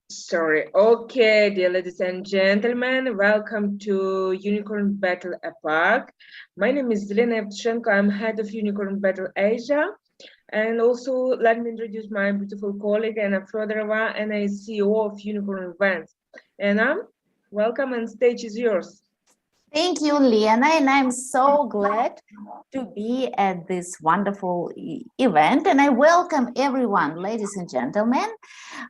Sorry. Okay, dear ladies and gentlemen, welcome to Unicorn Battle APAC. My name is Zelena Evtushenko. I'm head of Unicorn Battle Asia. And also, let me introduce my beautiful colleague, Anna Fedorova, and I CEO of Unicorn.Events. Anna, welcome, and stage is yours. Thank you, Liana, and I'm so glad to be at this wonderful event, and I welcome everyone, ladies and gentlemen.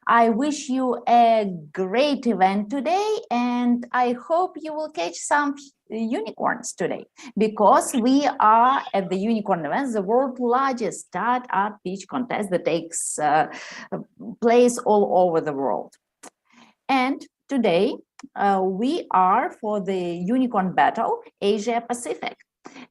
I wish you a great event today, and I hope you will catch some unicorns today, because we are at the Unicorn.Events, the world's largest startup pitch contest that takes place all over the world. And today, we are for the Unicorn Battle Asia Pacific,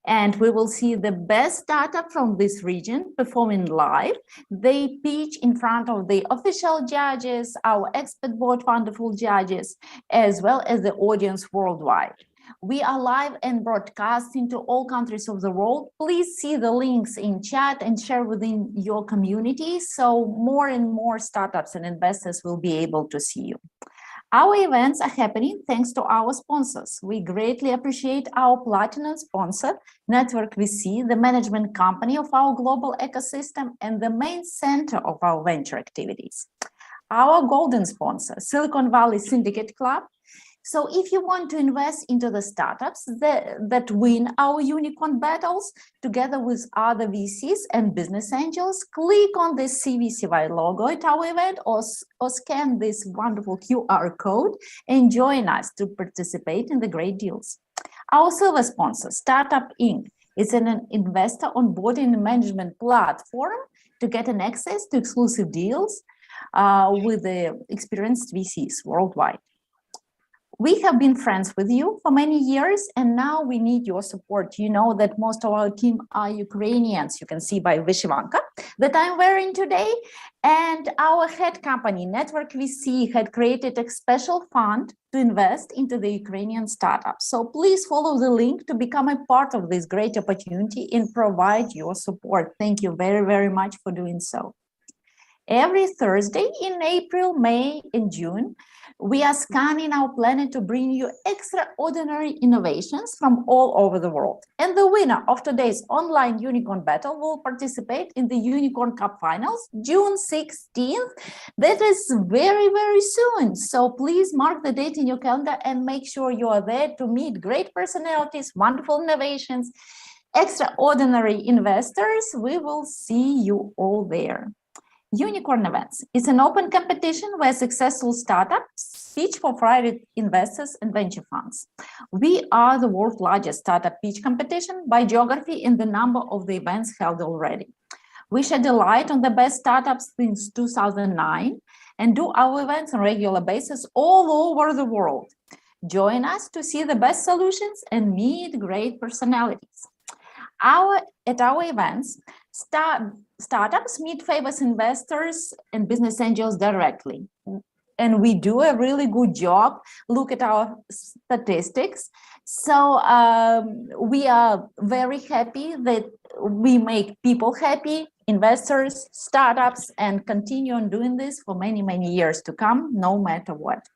and we will see the best startup from this region performing live. They pitch in front of the official judges, our expert board, wonderful judges, as well as the audience worldwide. We are live and broadcasting to all countries of the world. Please see the links in chat and share within your community, so more and more startups and investors will be able to see you. Our events are happening thanks to our sponsors. We greatly appreciate our platinum sponsor, Network VC, the management company of our global ecosystem and the main center of our venture activities. Our golden sponsor, Silicon Valley Syndicate Club. So if you want to invest into the startups that win our unicorn battles together with other VCs and business angels, click on the CVCY logo at our event or scan this wonderful QR code and join us to participate in the great deals. Our silver sponsor, Startup Inc. is an investor onboarding and management platform to get an access to exclusive deals with the experienced VCs worldwide. We have been friends with you for many years, and now we need your support. You know that most of our team are Ukrainians. You can see by Vyshivanka that I'm wearing today. And our head company, Network VC, had created a special fund to invest into the Ukrainian startups. So please follow the link to become a part of this great opportunity and provide your support. Thank you very, very much for doing so. Every Thursday in April, May, and June, we are scanning our planet to bring you extraordinary innovations from all over the world. And the winner of today's online unicorn battle will participate in the Unicorn Cup Finals, June 16th. That is very, very soon. So please mark the date in your calendar and make sure you are there to meet great personalities, wonderful innovations, extraordinary investors. We will see you all there. Unicorn.Events is an open competition where successful startups pitch for private investors and venture funds. We are the world's largest startup pitch competition by geography in the number of the events held already. We shed a light on the best startups since 2009 and do our events on a regular basis all over the world. Join us to see the best solutions and meet great personalities. At our events, startups meet famous investors and business angels directly. And we do a really good job. Look at our statistics. So we are very happy that we make people happy, investors, startups, and continue on doing this for many, many years to come, no matter what.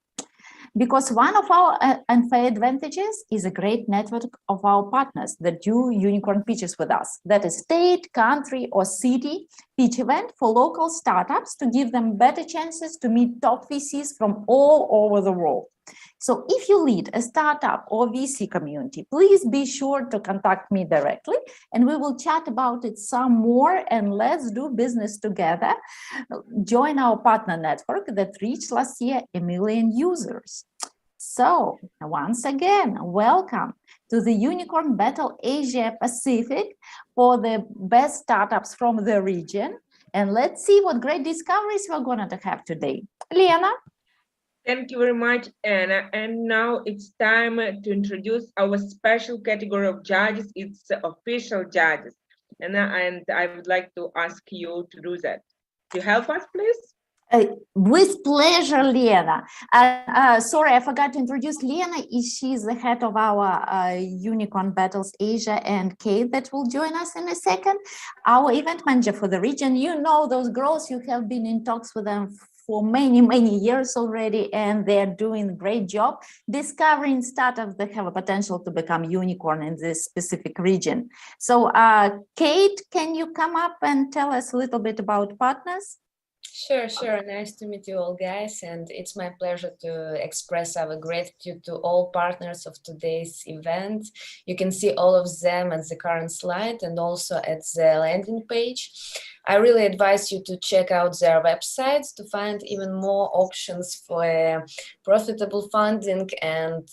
Because one of our unfair advantages is a great network of our partners that do unicorn pitches with us. That is state, country, or city pitch event for local startups to give them better chances to meet top VCs from all over the world. So if you lead a startup or VC community, please be sure to contact me directly and we will chat about it some more, and let's do business together. Join our partner network that reached last year 1 million users. So once again, welcome to the Unicorn Battle Asia Pacific for the best startups from the region. And let's see what great discoveries we're going to have today. Lena? Thank you very much, Anna. And now it's time to introduce our special category of judges. It's official judges. And I would like to ask you to do that. To help us, please? With pleasure, Lena. Sorry, I forgot to introduce Lena. She's the head of our Unicorn Battles Asia, and Kate that will join us in a second. Our event manager for the region. You know those girls, you have been in talks with them for many years already, and they're doing a great job discovering startups that have a potential to become unicorn in this specific region. So Kate, can you come up and tell us a little bit about partners? Sure. Nice to meet you all, guys. And it's my pleasure to express our gratitude to all partners of today's event. You can see all of them at the current slide and also at the landing page. I really advise you to check out their websites to find even more options for profitable funding and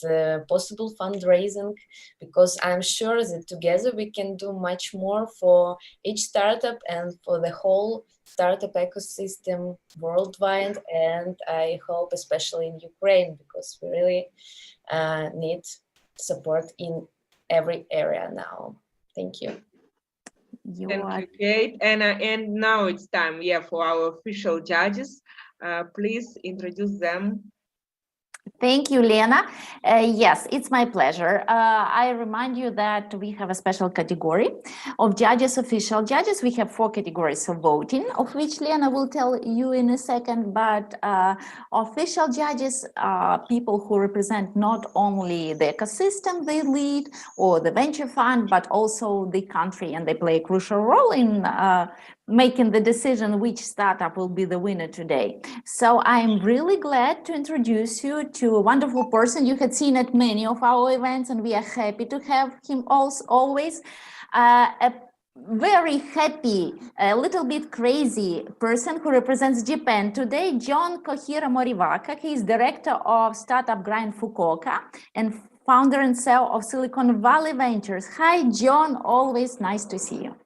possible fundraising, because I'm sure that together we can do much more for each startup and for the whole startup ecosystem worldwide, and I hope especially in Ukraine, because we really need support in every area now. Thank you. Thank you, Kate. And now it's time, for our official judges. Please introduce them. Thank you, Lena. Yes, it's my pleasure. I remind you that we have a special category of judges, official judges. We have 4 categories of voting, of which Lena will tell you in a second, but official judges are people who represent not only the ecosystem they lead or the venture fund, but also the country, and they play a crucial role in making the decision which startup will be the winner today. So I'm really glad to introduce you to a wonderful person you had seen at many of our events, and we are happy to have him also always. A very happy, a little bit crazy person who represents Japan today, John Kohira Morivaka. He is director of Startup Grind Fukuoka and founder and CEO of Silicon Valley Ventures. Hi, John, always nice to see you.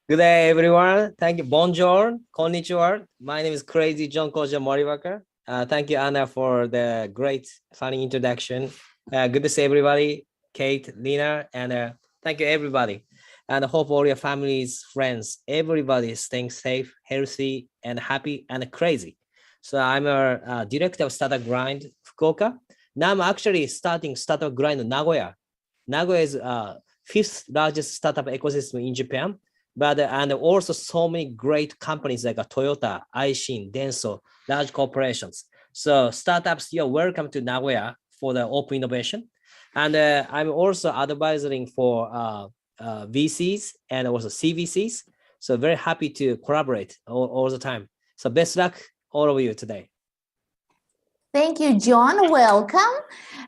Good day, everyone. Thank you. Bonjour, konnichiwa. My name is Crazy John Koja Moriwaka. Thank you, Anna, for the great, funny introduction. Good to see everybody, Kate, Lena, and thank you, everybody. And I hope all your families, friends, everybody is staying safe, healthy, and happy, and crazy. So I'm a director of Startup Grind Fukuoka. Now I'm actually starting Startup Grind Nagoya. Nagoya is 5th largest startup ecosystem in Japan. But and also so many great companies like Toyota, Aishin, Denso, large corporations. So startups, you're welcome to Nagoya for the open innovation. And I'm also advising for VCs and also CVCs. So very happy to collaborate all the time. So best luck all of you today. Thank you, John. Welcome.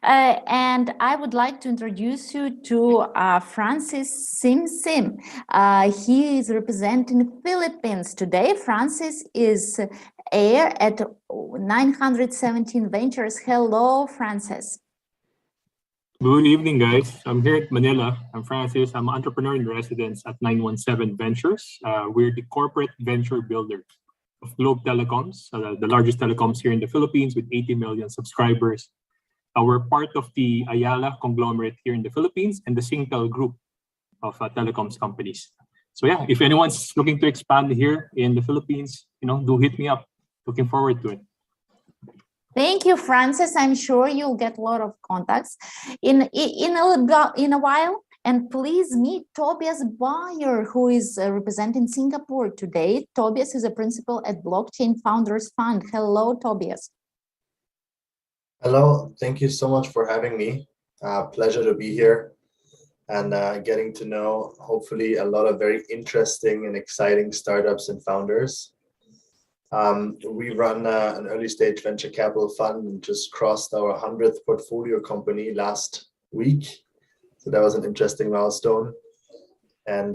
And I would like to introduce you to Francis Sim. He is representing Philippines today. Francis is heir at 917 Ventures. Hello, Francis. Good evening, guys. I'm here at Manila. I'm Francis. I'm an entrepreneur in residence at 917 Ventures. We're the corporate venture builder of Globe Telecoms, the largest telecoms here in the Philippines with 80 million subscribers. We're part of the Ayala conglomerate here in the Philippines and the Singtel group of telecoms companies. So yeah, if anyone's looking to expand here in the Philippines, do hit me up. Looking forward to it. Thank you, Francis. I'm sure you'll get a lot of contacts in a while. And please meet Tobias Bayer, who is representing Singapore today. Tobias is a principal at Blockchain Founders Fund. Hello, Tobias. Hello, thank you so much for having me. Pleasure to be here and getting to know, hopefully, a lot of very interesting and exciting startups and founders. We run an early stage venture capital fund and just crossed our 100th portfolio company last week. So that was an interesting milestone. And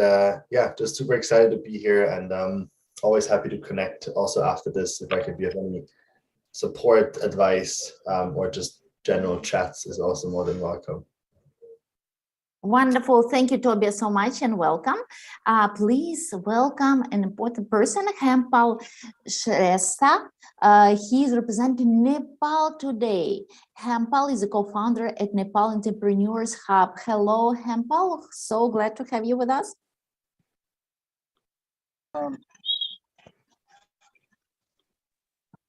yeah, just super excited to be here, and always happy to connect also after this. If I could give any support, advice, or just general chats is also more than welcome. Wonderful. Thank you, Tobias, so much and welcome. Please welcome an important person, Hempal Shrestha. He is representing Nepal today. Hempal is a co-founder at Nepal Entrepreneurs Hub. Hello, Hempal. So glad to have you with us.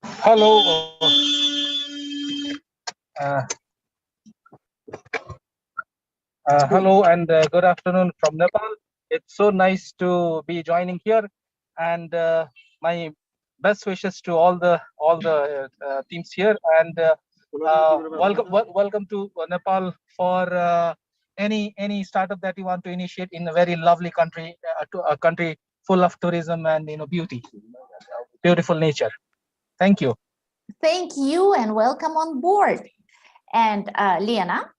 Hello. Hello and good afternoon from Nepal. It's so nice to be joining here, and my best wishes to all the teams here. And welcome to Nepal for any startup that you want to initiate in a very lovely country, a country full of tourism and beauty, beautiful nature. Thank you. Thank you and welcome on board. And Lena,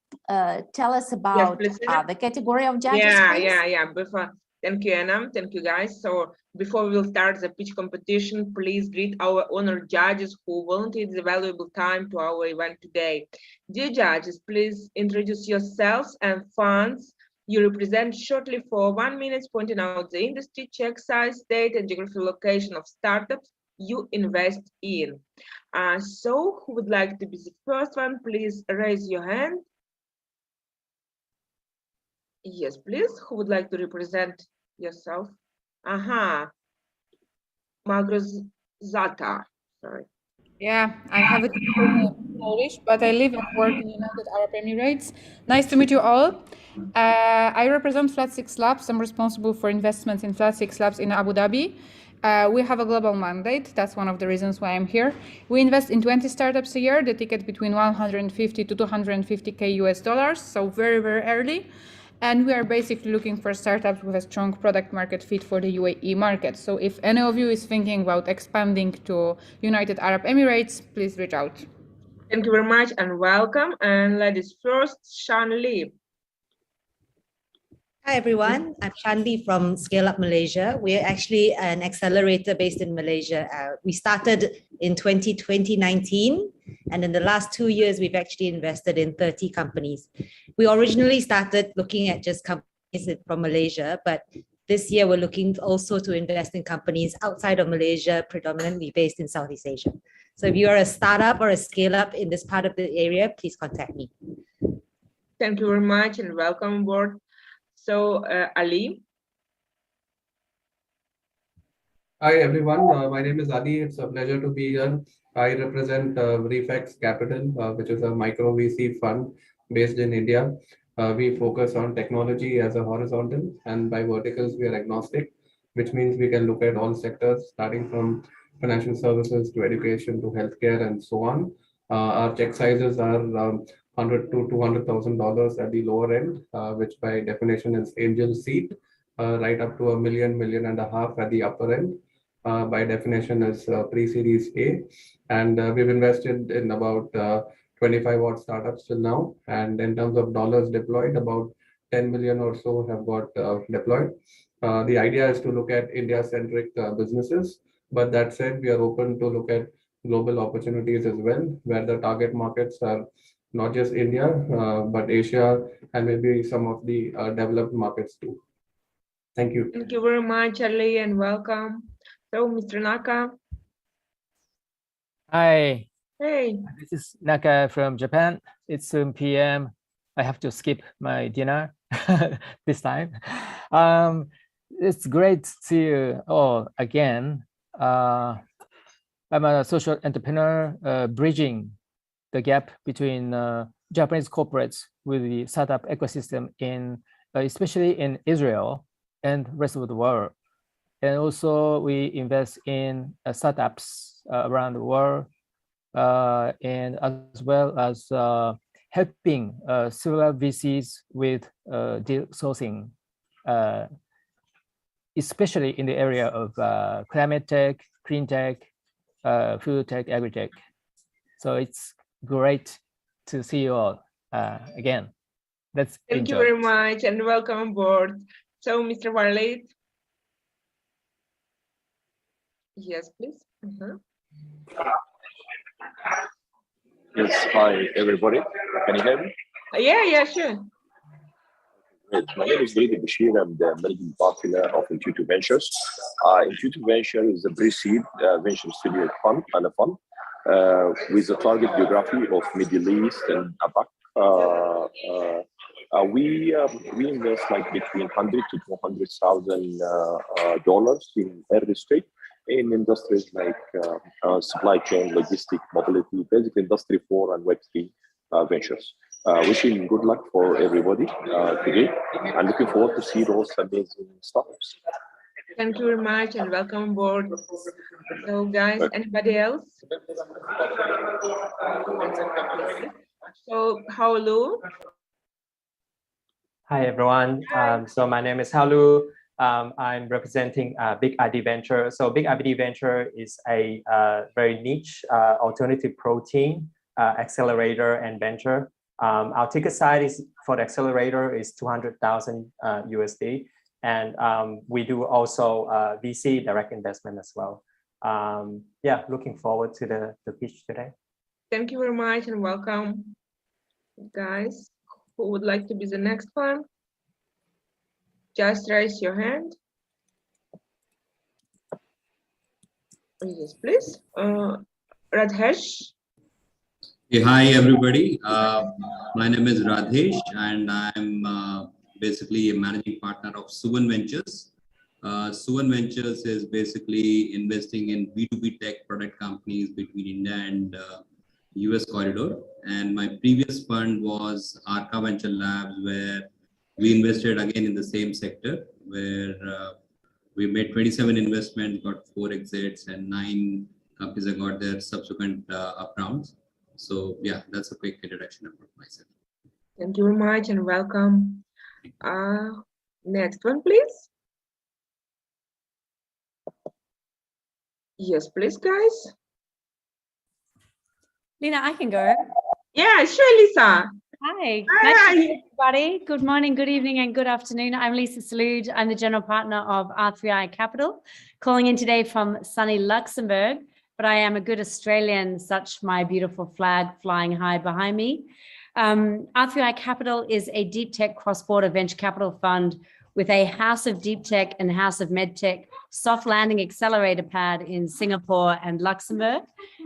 tell us about the category of judges, please. Yeah. Thank you, Anna. Thank you, guys. So before we'll start the pitch competition, please greet our honored judges who volunteered the valuable time to our event today. Dear judges, please introduce yourselves and funds you represent shortly for 1 minute, pointing out the industry, check size, state, and geographical location of startups you invest in. So who would like to be the first one? Please raise your hand. Yes, please. Who would like to represent yourself? Margozata. Sorry. Yeah, I have it in Polish, but I live and work in United Arab Emirates. Nice to meet you all. I represent Flat 6 Labs. I'm responsible for investments in Flat 6 Labs in Abu Dhabi. We have a global mandate. That's one of the reasons why I'm here. We invest in 20 startups a year. The ticket between 150 to 250K US dollars. So very, very early. And we are basically looking for startups with a strong product market fit for the UAE market. So if any of you is thinking about expanding to United Arab Emirates, please reach out. Thank you very much and welcome. And ladies first, Shan Lee. Hi everyone, I'm Shanli from Scale Up Malaysia. We're actually an accelerator based in Malaysia. We started in 2019, and in the last 2 years, we've actually invested in 30 companies. We originally started looking at just companies from Malaysia, but this year we're looking also to invest in companies outside of Malaysia, predominantly based in Southeast Asia. So if you are a startup or a scale up in this part of the area, please contact me. Thank you very much and welcome on board. So, Ali. Hi everyone, my name is Ali. It's a pleasure to be here. I represent Reflex Capital, which is a micro VC fund based in India. We focus on technology as a horizontal, and by verticals we are agnostic, which means we can look at all sectors starting from financial services to education to healthcare and so on. Our check sizes are $100,000 to $200,000 at the lower end, which by definition is angel seed, right up to $1 million, $1.5 million at the upper end. By definition is pre-series A. And we've invested in about 25 odd startups till now. And in terms of dollars deployed, about 10 million or so have got deployed. The idea is to look at India-centric businesses. But that said, we are open to look at global opportunities as well, where the target markets are not just India, but Asia and maybe some of the developed markets too. Thank you. Thank you very much, Ali, and welcome. So, Mr. Naka. Hi. Hey. This is Naka from Japan. It's soon PM. I have to skip my dinner this time. It's great to see you all again. I'm a social entrepreneur bridging the gap between Japanese corporates with the startup ecosystem in, especially in Israel and rest of the world. And also we invest in startups around the world, and as well as helping several VCs with deal sourcing, especially in the area of climate tech, clean tech, food tech, agri-tech. So it's great to see you all again. Let's Thank you enjoy. very much and welcome on board. So, Mr. Warley. Yes, please. Yes, hi everybody. Can you hear me? Yeah, sure. Great. My name is David Bashir. I'm the managing partner of Untitled Ventures. Untitled Ventures is a pre-seed venture studio fund and a fund with a target geography of Middle East and APAC. We invest like between $100,000 to $200,000 in early stage in industries like supply chain, logistics, mobility, basically industry 4 and Web3 ventures. Wishing good luck for everybody today and looking forward to see those amazing startups. Thank you very much and welcome on board. So guys, anybody else? So Haolu. Hi everyone. So my name is Haolu. I'm representing Big ID Venture. So Big ID Venture is a very niche alternative protein accelerator and venture. Our ticket size is for the accelerator is 200,000 USD, and we do also VC direct investment as well. Yeah, looking forward to the pitch today. Thank you very much and welcome, guys. Who would like to be the next one? Just raise your hand. Yes, please. Radhesh. Hey, hi everybody. My name is Radhesh and I'm basically a managing partner of Suvan Ventures. Suvan Ventures is basically investing in B2B tech product companies between India and US corridor. And my previous fund was Arca Venture Labs, where we invested again in the same sector, where we made 27 investments, got 4 exits, and 9 companies that got their subsequent up rounds. So yeah, that's a quick introduction about myself. Thank you very much and welcome. Next one, please. Yes, please, guys. Lena, I can go. Yeah, sure, Lisa. Hi. Nice to meet everybody. Good morning, good evening, and good afternoon. I'm Lisa Salude. I'm the general partner of R3I Capital, calling in today from sunny Luxembourg, but I am a good Australian, such my beautiful flag flying high behind me. R3I Capital is a deep tech cross-border venture capital fund with a House of Deep Tech and House of MedTech soft landing accelerator pad in Singapore and Luxembourg.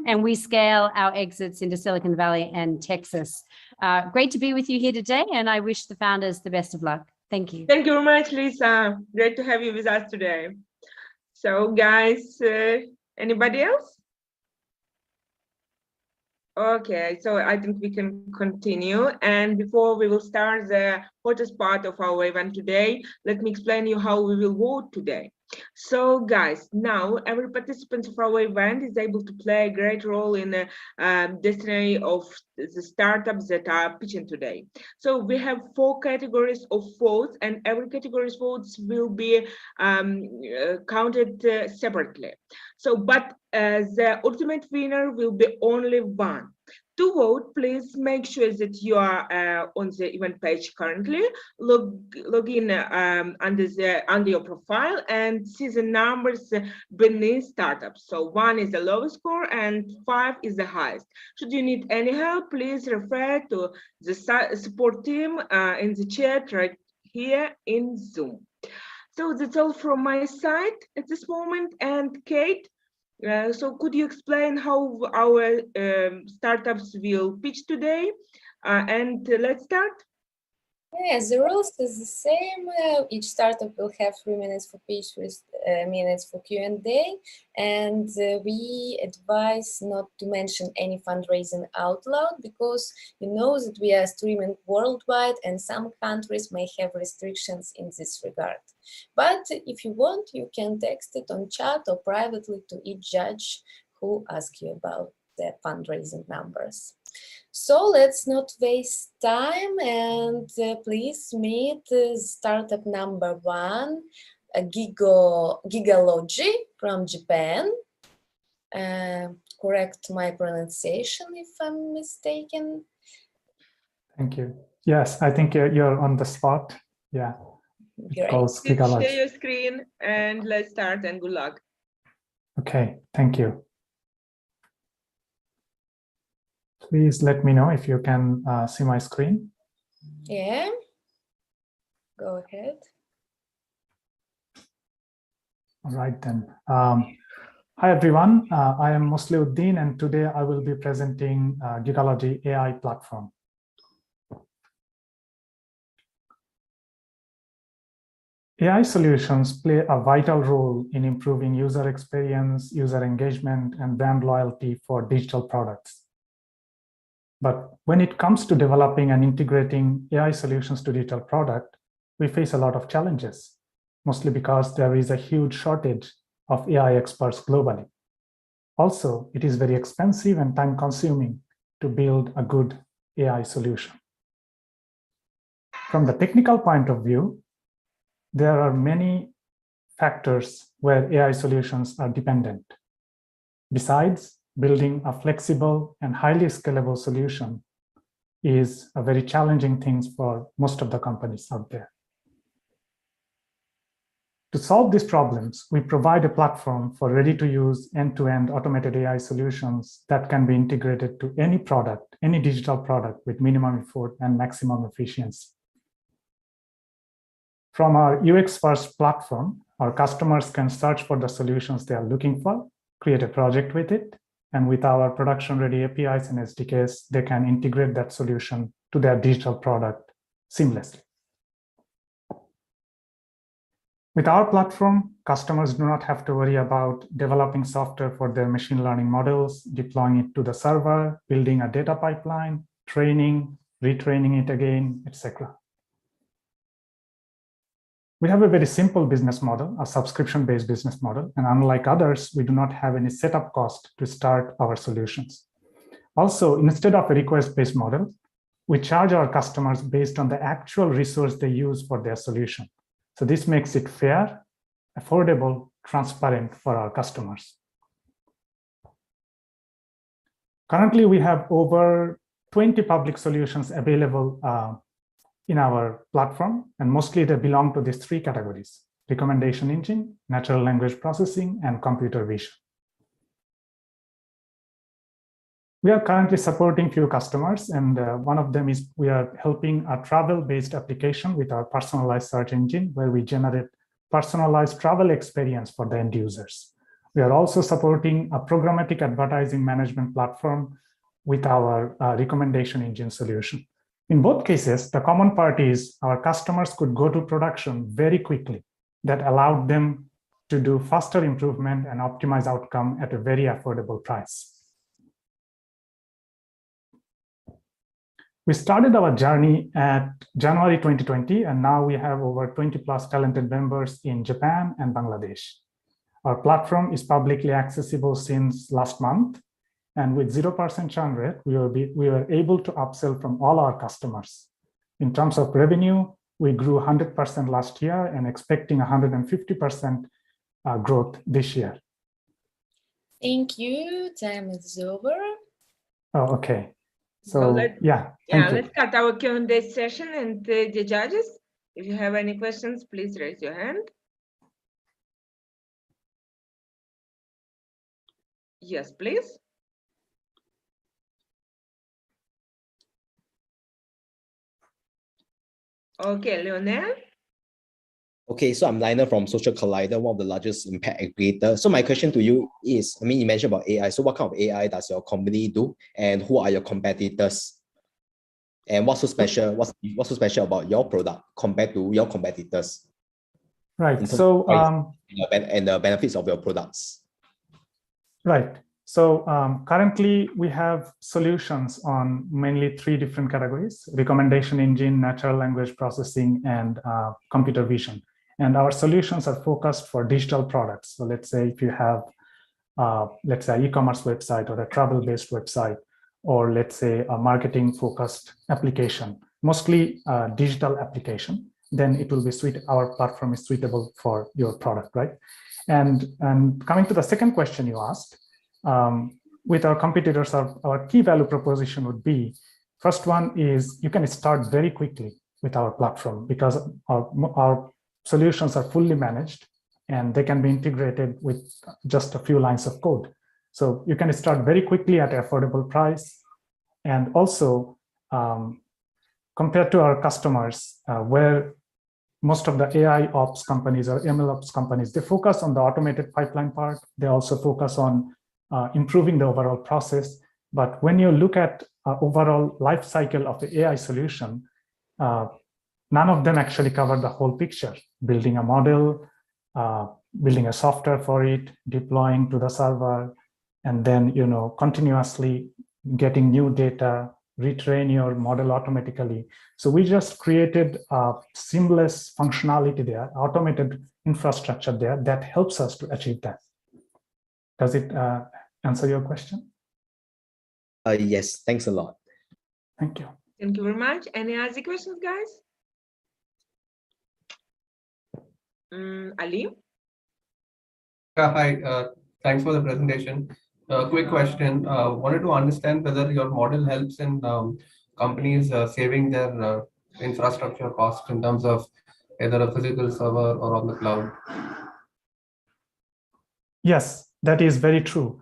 And we scale our exits into Silicon Valley and Texas. Great to be with you here today, and I wish the founders the best of luck. Thank you. Thank you very much, Lisa. Great to have you with us today. So guys, anybody else? Okay, so I think we can continue. And before we will start the hottest part of our event today, let me explain you how we will vote today. So guys, now every participant of our event is able to play a great role in the destiny of the startups that are pitching today. So we have 4 categories of votes, and every category's votes will be counted separately. So, but the ultimate winner will be only one. To vote, please make sure that you are on the event page currently. Log in under your profile and see the numbers beneath startups. So 1 is the lowest score and 5 is the highest. Should you need any help, please refer to the support team in the chat right here in Zoom. So that's all from my side at this moment. And Kate, so could you explain how our startups will pitch today? And let's start. Yes, the rules is the same. Each startup will have 3 minutes for pitch, 3 minutes for Q&A, and we advise not to mention any fundraising out loud, because you know that we are streaming worldwide and some countries may have restrictions in this regard. But if you want, you can text it on chat or privately to each judge who asks you about the fundraising numbers. So let's not waste time and please meet startup number 1, Gigalogy from Japan. correct my pronunciation if I'm mistaken. Thank you. Yes, I think you're on the spot. Yeah. Great. Share your screen and let's start, and good luck. Okay, thank you. Please let me know if you can see my screen. Yeah, go ahead. All right then. Hi everyone, I am Musliuddin, and today I will be presenting Gigalogy AI platform. AI solutions play a vital role in improving user experience, user engagement, and brand loyalty for digital products. But when it comes to developing and integrating AI solutions to digital product, we face a lot of challenges, mostly because there is a huge shortage of AI experts globally. Also, it is very expensive and time-consuming to build a good AI solution. From the technical point of view, there are many factors where AI solutions are dependent. Besides, building a flexible and highly scalable solution is a very challenging thing for most of the companies out there. To solve these problems, we provide a platform for ready-to-use end-to-end automated AI solutions that can be integrated to any product, any digital product with minimum effort and maximum efficiency. From our UX-first platform, our customers can search for the solutions they are looking for, create a project with it, and with our production-ready APIs and SDKs, they can integrate that solution to their digital product seamlessly. With our platform, customers do not have to worry about developing software for their machine learning models, deploying it to the server, building a data pipeline, training, retraining it again, etc. We have a very simple business model, a subscription-based business model, and unlike others, we do not have any setup cost to start our solutions. Also, instead of a request-based model, we charge our customers based on the actual resource they use for their solution. So this makes it fair, affordable, transparent for our customers. Currently, we have over 20 public solutions available in our platform, and mostly they belong to these three categories: recommendation engine, natural language processing, and computer vision. We are currently supporting few customers, and one of them is we are helping a travel-based application with our personalized search engine, where we generate personalized travel experience for the end users. We are also supporting a programmatic advertising management platform with our recommendation engine solution. In both cases, the common part is our customers could go to production very quickly. That allowed them to do faster improvement and optimize outcome at a very affordable price. We started our journey at January 2020, and now we have over 20 plus talented members in Japan and Bangladesh. Our platform is publicly accessible since last month. And with 0% churn rate, we were able to upsell from all our customers. In terms of revenue, we grew 100% last year and expecting 150% growth this year. Thank you. Time is over. Oh, okay. So thank you. Let's start our Q&A session, and the judges, if you have any questions, please raise your hand. Yes, please. Okay, Lionel. Okay, so I'm Lionel from Social Collider, one of the largest impact aggregators. So my question to you is, you mentioned about AI. So what kind of AI does your company do, and who are your competitors? And what's so special? What's so special about your product compared to your competitors? Right. So and the benefits of your products. Right. So currently we have solutions on mainly three different categories: recommendation engine, natural language processing, and computer vision. And our solutions are focused for digital products. So let's say if you have, let's say, an e-commerce website or a travel-based website, or let's say a marketing-focused application, mostly a digital application, then it will be our platform is suitable for your product, right? And coming to the second question you asked, with our competitors, our key value proposition would be, first one is you can start very quickly with our platform because our solutions are fully managed and they can be integrated with just a few lines of code. So you can start very quickly at an affordable price. And also, compared to our customers, where most of the AI ops companies or ML ops companies, they focus on the automated pipeline part. They also focus on improving the overall process. But when you look at overall life cycle of the AI solution, none of them actually cover the whole picture. Building a model, building a software for it, deploying to the server, and then continuously getting new data, retrain your model automatically. So we just created a seamless functionality there, automated infrastructure there that helps us to achieve that. Does it answer your question? Yes, thanks a lot. Thank you. Thank you very much. Any other questions, guys? Ali? Hi, thanks for the presentation. Quick question. Wanted to understand whether your model helps in companies saving their infrastructure costs in terms of either a physical server or on the cloud. Yes, that is very true.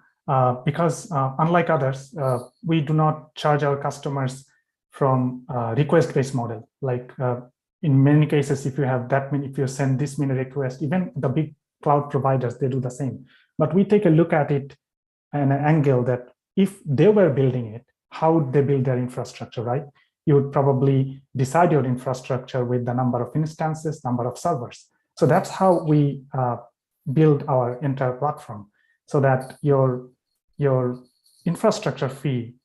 Because unlike others, we do not charge our customers from request-based model. Like in many cases, if you send this many requests, even the big cloud providers, they do the same. But we take a look at it an angle that if they were building it, how would they build their infrastructure, right? You would probably decide your infrastructure with the number of instances, number of servers. So that's how we build our entire platform, so that your infrastructure fee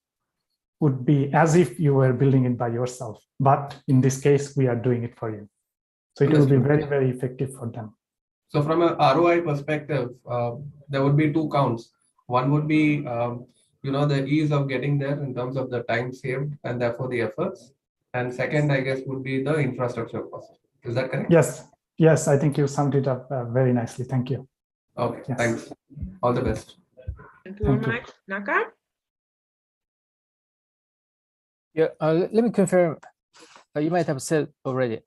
would be as if you were building it by yourself. But in this case, we are doing it for you. So it will be very, very effective for them. So from an ROI perspective, there would be two counts. One would be, the ease of getting there in terms of the time saved and therefore the efforts. And second, I guess, would be the infrastructure cost. Is that correct? Yes, I think you summed it up very nicely. Thank you. Okay, yes. Thanks. All the best. Thank you very much. Naka? Yeah, let me confirm. You might have said already.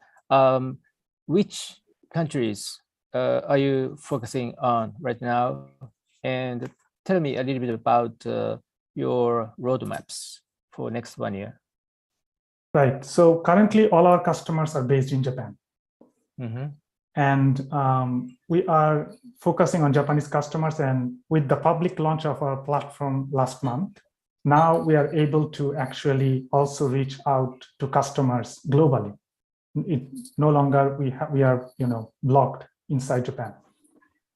Which countries are you focusing on right now? And tell me a little bit about your roadmaps for next 1 year. Right. So currently, all our customers are based in Japan. Mm-hmm. And we are focusing on Japanese customers. And with the public launch of our platform last month, now we are able to actually also reach out to customers globally. No longer we are blocked inside Japan.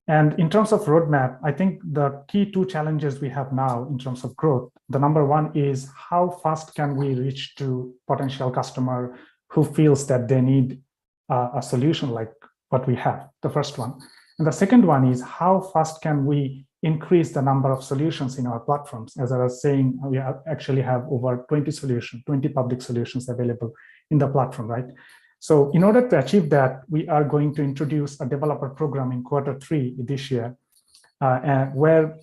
And in terms of roadmap, I think the key two challenges we have now in terms of growth, the number one is how fast can we reach to potential customer who feels that they need a solution like what we have, the first one. And the second one is how fast can we increase the number of solutions in our platforms. As I was saying, we actually have over 20 solutions, 20 public solutions available in the platform, right? So in order to achieve that, we are going to introduce a developer program in Q3 this year, where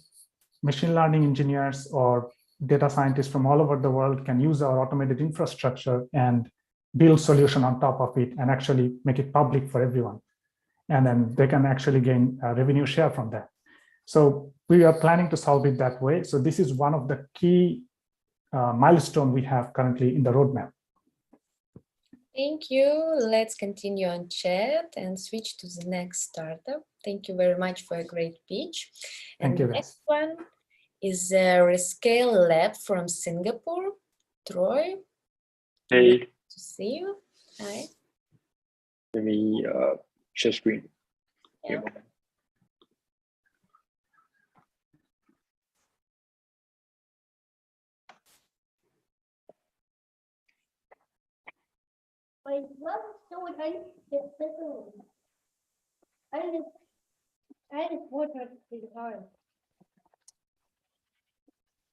machine learning engineers or data scientists from all over the world can use our automated infrastructure and build solution on top of it and actually make it public for everyone. And then they can actually gain a revenue share from that. So we are planning to solve it that way. So this is one of the key milestones we have currently in the roadmap. Thank you. Let's continue on chat and switch to the next startup. Thank you very much for a great pitch. And the next one is Rescale Lab from Singapore. Troy. Hey. Nice to see you. Hi. Let me share screen. Yeah.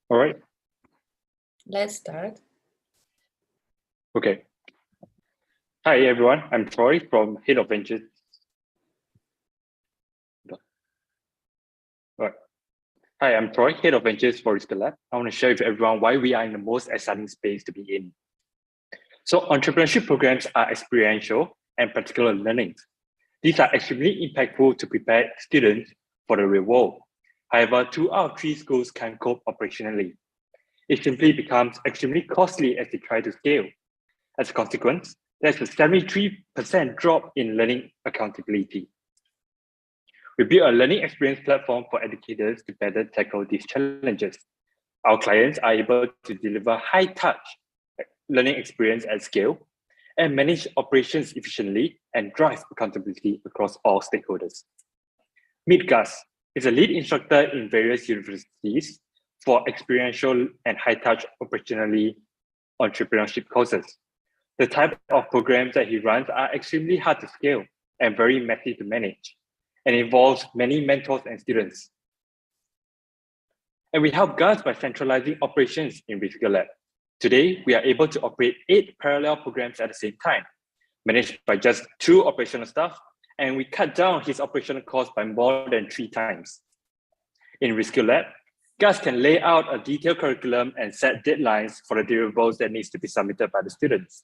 All right. Let's start. Okay. Hi, everyone. I'm Troy from Head of Ventures. All right. Hi, I'm Troy, Head of Ventures for Risker Lab. I want to share with everyone why we are in the most exciting space to be in. So entrepreneurship programs are experiential and practical learnings. These are extremely impactful to prepare students for the real world. However, 2 out of 3 schools can cope operationally. It simply becomes extremely costly as they try to scale. As a consequence, there's a 73% drop in learning accountability. We built a learning experience platform for educators to better tackle these challenges. Our clients are able to deliver high-touch learning experience at scale and manage operations efficiently and drive accountability across all stakeholders. Meet Gus is a lead instructor in various universities for experiential and high-touch operationally entrepreneurship courses. The type of programs that he runs are extremely hard to scale and very messy to manage, and involves many mentors and students. And we help Gus by centralizing operations in Risker Lab. Today, we are able to operate 8 parallel programs at the same time, managed by just 2 operational staff, and we cut down his operational costs by more than 3 times. In Risker Lab, Gus can lay out a detailed curriculum and set deadlines for the deliverables that needs to be submitted by the students.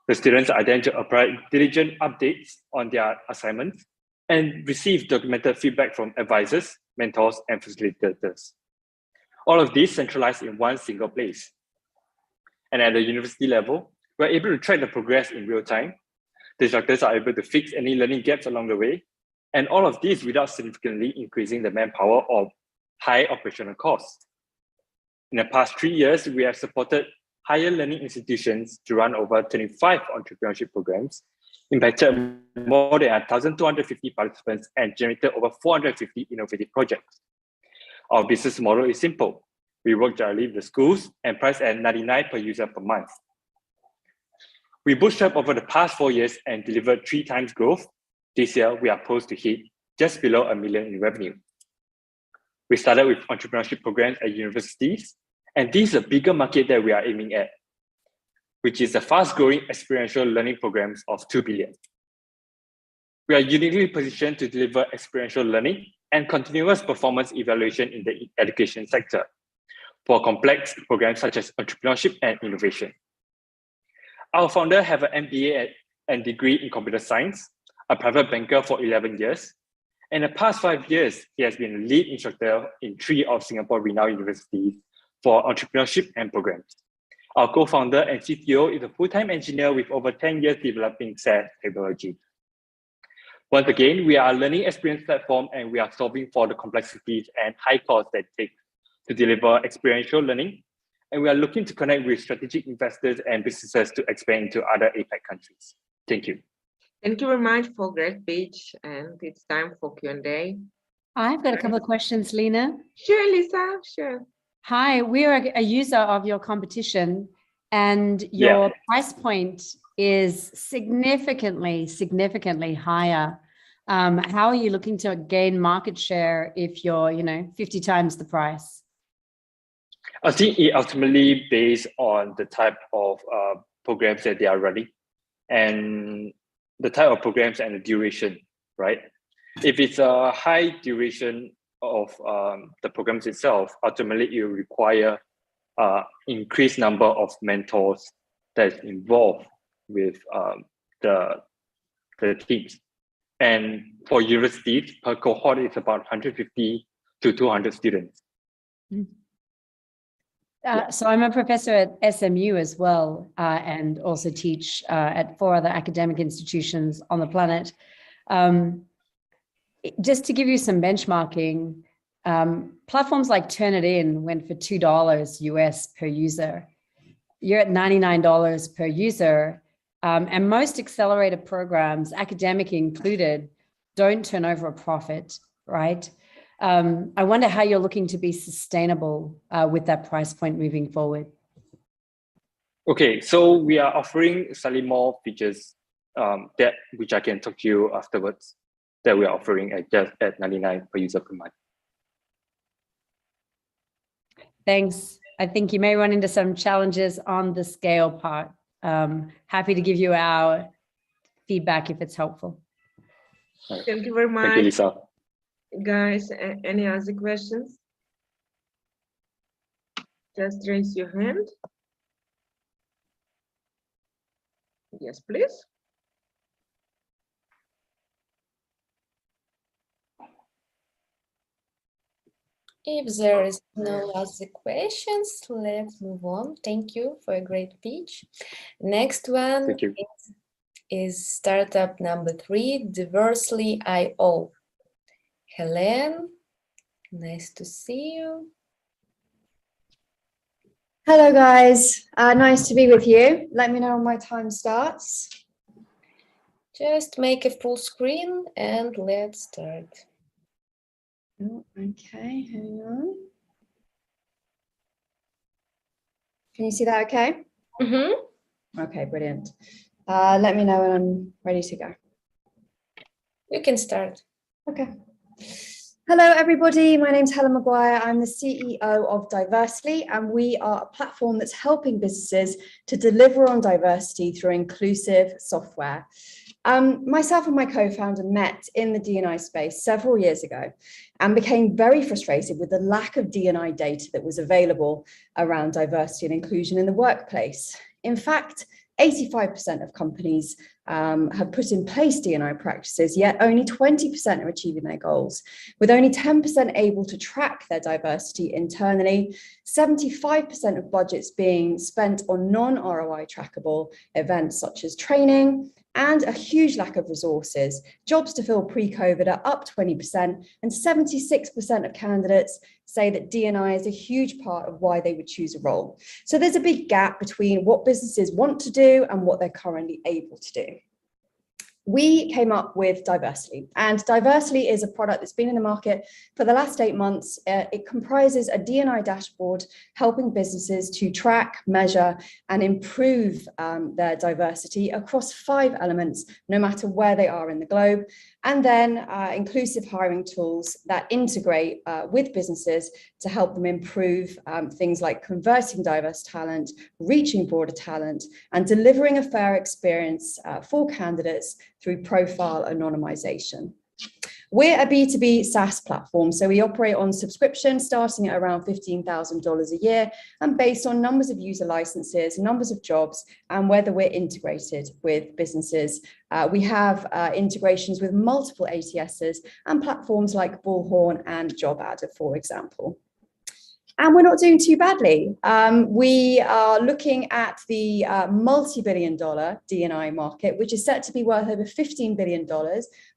The students are then to provide diligent updates on their assignments and receive documented feedback from advisors, mentors, and facilitators. All of these centralized in one single place. And at the university level, we're able to track the progress in real time. The instructors are able to fix any learning gaps along the way, and all of this without significantly increasing the manpower or high operational costs. In the past 3 years, we have supported higher learning institutions to run over 25 entrepreneurship programs, impacted more than 1,250 participants, and generated over 450 innovative projects. Our business model is simple. We work directly with the schools and price at 99 per user per month. We bootstrapped over the past 4 years and delivered 3 times growth. This year, we are poised to hit just below $1 million in revenue. We started with entrepreneurship programs at universities, and this is a bigger market that we are aiming at, which is the fast-growing experiential learning programs of $2 billion. We are uniquely positioned to deliver experiential learning and continuous performance evaluation in the education sector for complex programs such as entrepreneurship and innovation. Our founder has an MBA and degree in computer science, a private banker for 11 years. In the past 5 years, he has been a lead instructor in 3 of Singapore renowned universities for entrepreneurship and programs. Our co-founder and CTO is a full-time engineer with over 10 years developing SaaS technology. Once again, we are a learning experience platform, and we are solving for the complexities and high costs that it takes to deliver experiential learning. And we are looking to connect with strategic investors and businesses to expand into other APAC countries. Thank you. Thank you very much for great speech, and it's time for Q&A. I've got a couple of questions, Lena. Sure, Lisa, sure. Hi, we are a user of your competition, and your price point is significantly higher. How are you looking to gain market share if you're, 50 times the price? I think it ultimately based on the type of programs that they are running and the type of programs and the duration, right? If it's a high duration of the programs itself, ultimately it will require increased number of mentors that's involved with the teams. And for universities, per cohort is about 150 to 200 students. So I'm a professor at SMU as well, and also teach at 4 other academic institutions on the planet. Just to give you some benchmarking, platforms like Turnitin went for $2 US per user. You're at $99 per user. And most accelerator programs, academic included, don't turn over a profit, right? I wonder how you're looking to be sustainable with that price point moving forward. Okay, so we are offering slightly more features which I can talk to you afterwards, that we are offering at just at 99 per user per month. Thanks. I think you may run into some challenges on the scale part. Happy to give you our feedback if it's helpful. Thank you very much. Thank you, Lisa. Guys, any other questions? Just raise your hand. Yes, please. If there is no other questions, let's move on. Thank you for a great speech. Next one is startup number 3, Diversely.io. Helen, nice to see you. Hello guys, nice to be with you. Let me know when my time starts. Just make a full screen and let's start. Oh, okay, hang on. Can you see that okay? Mm-hmm. Okay, brilliant. Let me know when I'm ready to go. You can start. Okay. Hello, everybody. My name's Helen Mcguire. I'm the CEO of Diversely, and we are a platform that's helping businesses to deliver on diversity through inclusive software. Myself and my co-founder met in the D&I space several years ago and became very frustrated with the lack of D&I data that was available around diversity and inclusion in the workplace. In fact, 85% of companies have put in place D&I practices, yet only 20% are achieving their goals, with only 10% able to track their diversity internally, 75% of budgets being spent on non-ROI trackable events such as training, and a huge lack of resources. Jobs to fill pre-COVID are up 20%, and 76% of candidates say that D&I is a huge part of why they would choose a role. So there's a big gap between what businesses want to do and what they're currently able to do. We came up with Diversely, and Diversely is a product that's been in the market for the last 8 months. It comprises a D&I dashboard helping businesses to track, measure, and improve their diversity across 5 elements, no matter where they are in the globe, and then inclusive hiring tools that integrate with businesses to help them improve things like converting diverse talent, reaching broader talent, and delivering a fair experience for candidates through profile anonymization. We're a B2B SaaS platform, so we operate on subscription starting at around $15,000 a year and based on numbers of user licenses, numbers of jobs, and whether we're integrated with businesses. We have integrations with multiple ATSs and platforms like Bullhorn and JobAdder, for example. And we're not doing too badly. We are looking at the multi-billion-dollar D&I market, which is set to be worth over $15 billion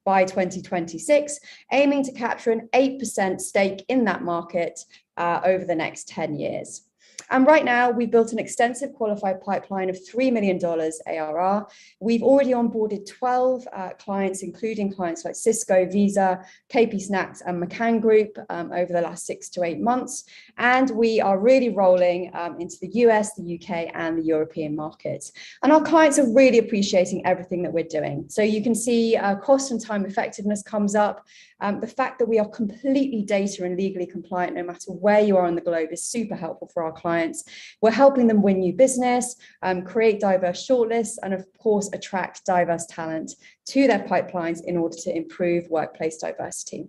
by 2026, aiming to capture an 8% stake in that market over the next 10 years. And right now, we've built an extensive qualified pipeline of $3 million ARR. We've already onboarded 12 clients, including clients like Cisco, Visa, KP Snacks, and McCann Group over the last 6 to 8 months. And we are really rolling into the US, the UK, and the European markets. And our clients are really appreciating everything that we're doing. So you can see cost and time effectiveness comes up. The fact that we are completely data and legally compliant, no matter where you are on the globe, is super helpful for our clients. We're helping them win new business, create diverse shortlists, and of course, attract diverse talent to their pipelines in order to improve workplace diversity.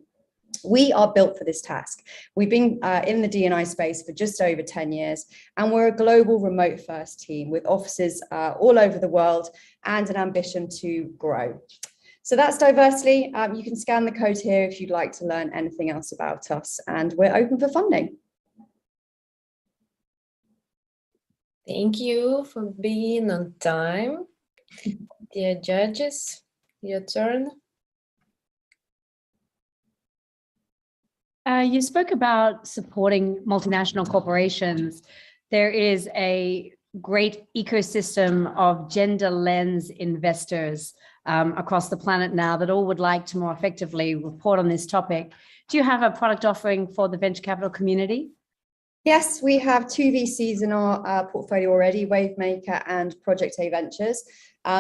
We are built for this task. We've been in the D&I space for just over 10 years, and we're a global remote first team with offices all over the world and an ambition to grow. So that's Diversely. You can scan the code here if you'd like to learn anything else about us, and we're open for funding. Thank you for being on time. Dear judges, your turn. You spoke about supporting multinational corporations. There is a great ecosystem of gender lens investors across the planet now that all would like to more effectively report on this topic. Do you have a product offering for the venture capital community? Yes, we have 2 VCs in our portfolio already, Wavemaker and Project A Ventures.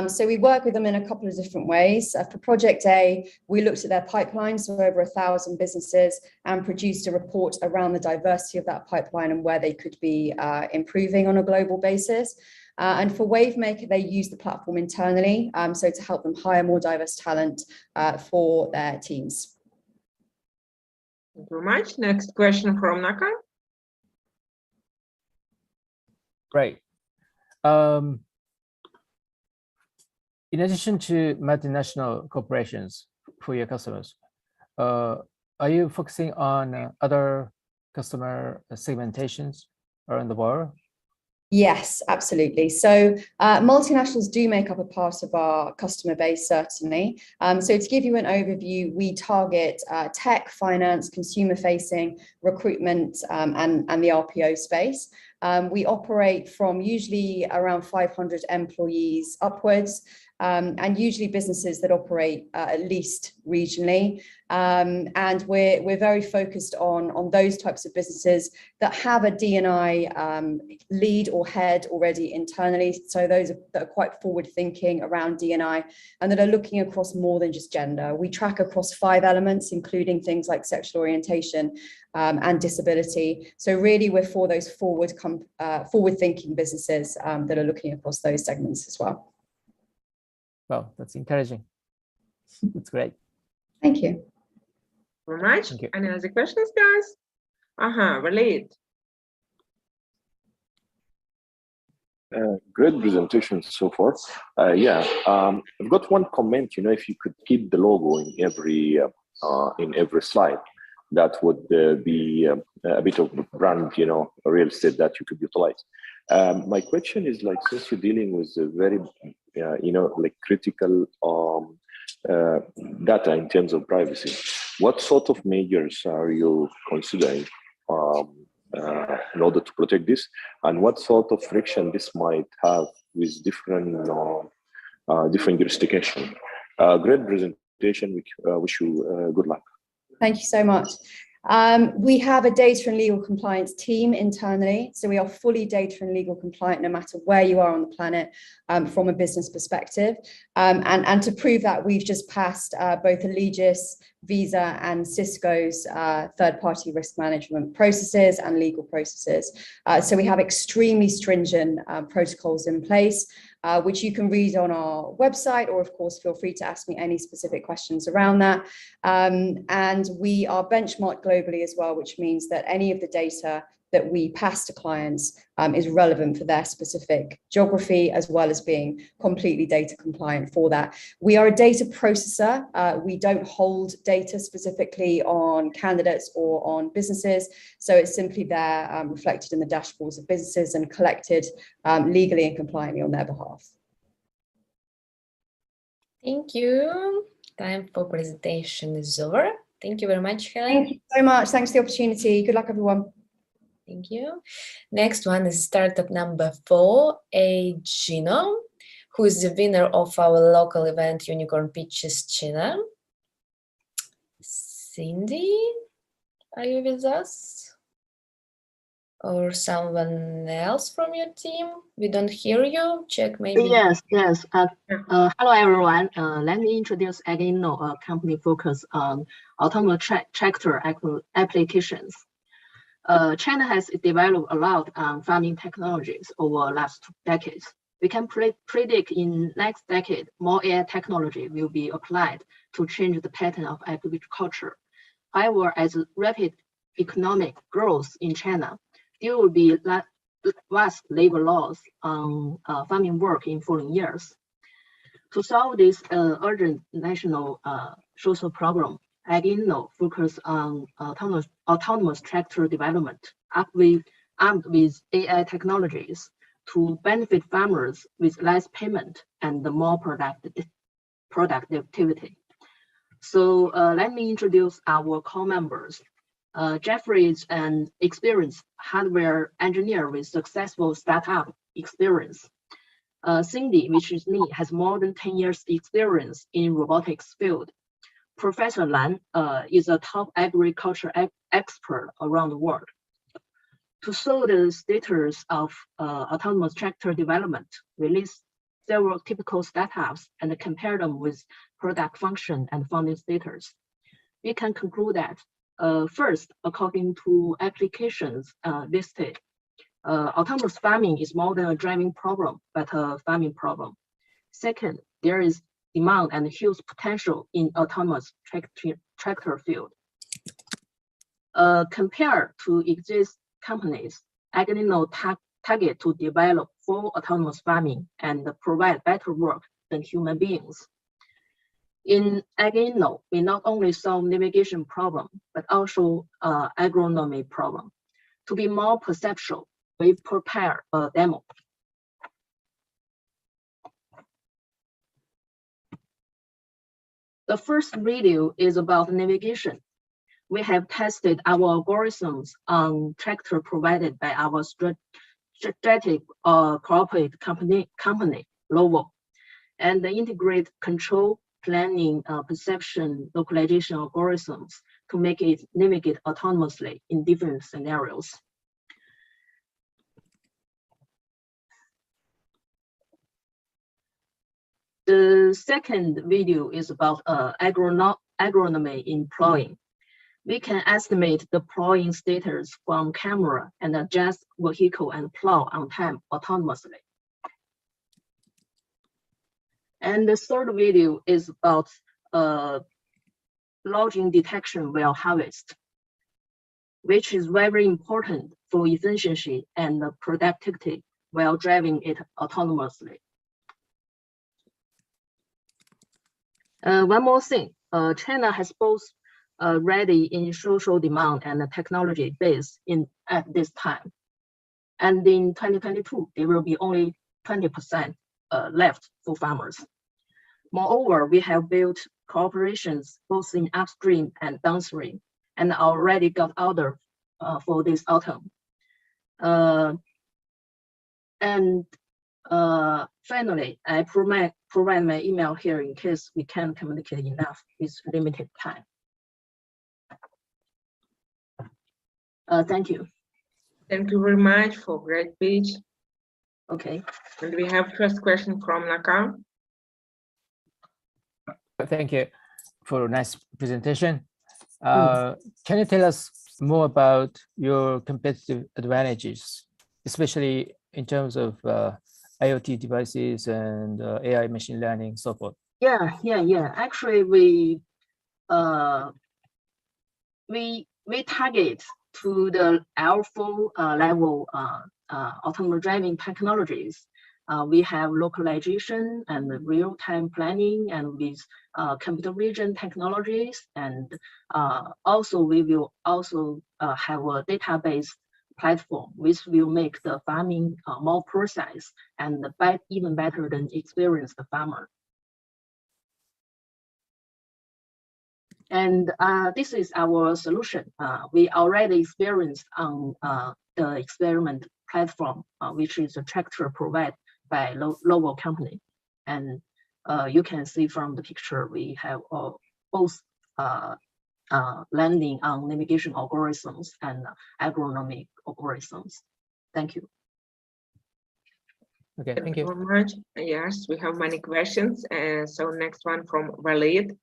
So we work with them in a couple of different ways. For Project A, we looked at their pipeline, so over 1,000 businesses, and produced a report around the diversity of that pipeline and where they could be improving on a global basis. And for Wavemaker, they use the platform internally, so to help them hire more diverse talent for their teams. Thank you very much. Next question from Naka. Great. In addition to multinational corporations for your customers, are you focusing on other customer segmentations around the world? Yes, absolutely. So multinationals do make up a part of our customer base, certainly. So to give you an overview, we target tech, finance, consumer-facing, recruitment, and the RPO space. We operate from usually around 500 employees upwards, and usually businesses that operate at least regionally. And we're very focused on those types of businesses that have a D&I lead or head already internally. So those that are quite forward thinking around D&I and that are looking across more than just gender. We track across 5 elements, including things like sexual orientation and disability. So really we're for those forward thinking businesses that are looking across those segments as well. Well, that's encouraging. That's great. Thank you. Very much. Thank you. Any other questions, guys? Walid. Great presentation so far. I've got one comment. If you could keep the logo in every slide, that would be a bit of brand, real estate that you could utilize. My question is, like, since you're dealing with a very, critical data in terms of privacy, what sort of measures are you considering in order to protect this, and what sort of friction this might have with different jurisdictions? Great presentation. Wish you good luck. Thank you so much. We have a data and legal compliance team internally. So we are fully data and legal compliant no matter where you are on the planet from a business perspective. And to prove that, we've just passed both Allegis, Visa and Cisco's third-party risk management processes and legal processes. So we have extremely stringent protocols in place, which you can read on our website, or of course, feel free to ask me any specific questions around that. And we are benchmarked globally as well, which means that any of the data that we pass to clients is relevant for their specific geography, as well as being completely data compliant for that. We are a data processor. We don't hold data specifically on candidates or on businesses. So it's simply there reflected in the dashboards of businesses and collected legally and compliantly on their behalf. Thank you. Time for presentation is over. Thank you very much, Helen. Thank you so much. Thanks for the opportunity. Good luck, everyone. Thank you. Next one is startup number 4, Gino, who is the winner of our local event, Unicorn Pitches China. Cindy, are you with us? Or someone else from your team? We don't hear you. Check maybe. Yes. Hello, everyone. Let me introduce Agino, a company focused on autonomous tractor applications. China has developed a lot on farming technologies over the last 2 decades. We can predict in next decade, more AI technology will be applied to change the pattern of agriculture. However, as rapid economic growth in China, there will be vast labor loss on farming work in following years. To solve this urgent national social problem, Agino focus on autonomous tractor development, armed with AI technologies to benefit farmers with less payment and more productivity. So let me introduce our core members. Jeffrey is an experienced hardware engineer with successful startup experience. Cindy, which is me, has more than 10 years experience in robotics field. Professor Lan is a top agriculture expert around the world. To show the status of autonomous tractor development, we list several typical startups and compare them with product function and funding status. We can conclude that first, according to applications listed, autonomous farming is more than a driving problem, but a farming problem. Second, there is demand and huge potential in autonomous tractor field. Compared to existing companies, Agnino target to develop full autonomous farming and provide better work than human beings. In Agnino, we not only solve navigation problem, but also agronomy problem. To be more perceptual, we prepare a demo. The first video is about navigation. We have tested our algorithms on tractor provided by our strategic corporate company, Lovo, and the integrate control, planning, perception, localization algorithms to make it navigate autonomously in different scenarios. The second video is about agronomy in plowing. We can estimate the plowing status from camera and adjust vehicle and plow on time autonomously. And the third video is about lodging detection while harvest, which is very important for efficiency and productivity while driving it autonomously. One more thing, China has both ready in social demand and technology base at this time. And in 2022, there will be only 20% left for farmers. Moreover, we have built cooperations both in upstream and downstream, and already got order for this autumn. Finally, I provide my email here in case we can't communicate enough with limited time. Thank you. Thank you very much for great speech. Okay. And we have first question from Nakam. Thank you for a nice presentation. Can you tell us more about your competitive advantages, especially in terms of IoT devices and AI machine learning, so forth? Yeah. Actually, we target to the L4 level autonomous driving technologies. We have localization and real-time planning and with computer vision technologies, and also we will also have a database platform which will make the farming more precise and even better than experienced farmer. And this is our solution. We already experienced on the experiment platform, which is a tractor provided by Lovo company. And you can see from the picture, we have both landing on navigation algorithms and agronomic algorithms. Thank you. Okay, thank you very much. Yes, we have many questions. So next one from Walid.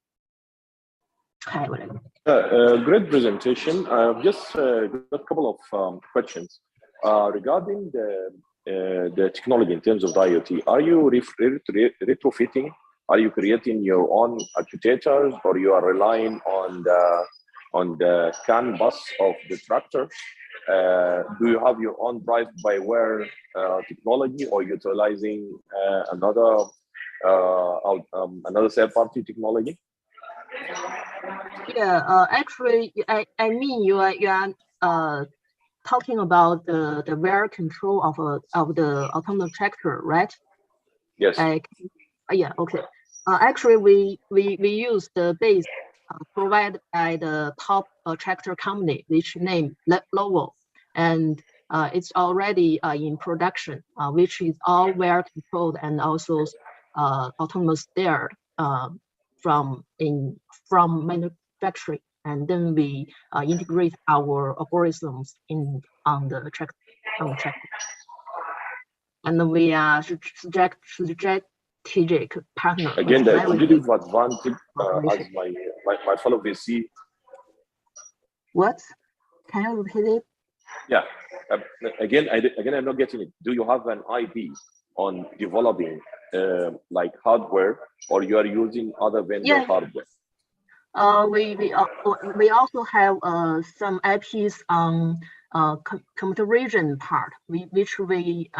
Hi, Walid. Great presentation. I've just got a couple of questions regarding the technology in terms of the IoT. Are you retrofitting? Are you creating your own actuators, or you are relying on the CAN bus of the tractor? Do you have your own drive-by-wire technology, or utilizing another third-party technology? Yeah, actually, I mean you are talking about the wire control of the autonomous tractor, right? Yes. Yeah. Okay. Actually, we use the base provided by the top tractor company, which named Lovo, and it's already in production, which is all wire controlled and also autonomous steered from manufacturing, and then we integrate our algorithms on the tractor, and we are strategic partner. Again, the competitive advantage as my fellow VC. What? Can you repeat it? Yeah. Again, I'm not getting it. Do you have an IP on developing like hardware, or you are using other vendor hardware? We also have some IPs on computer vision part, which we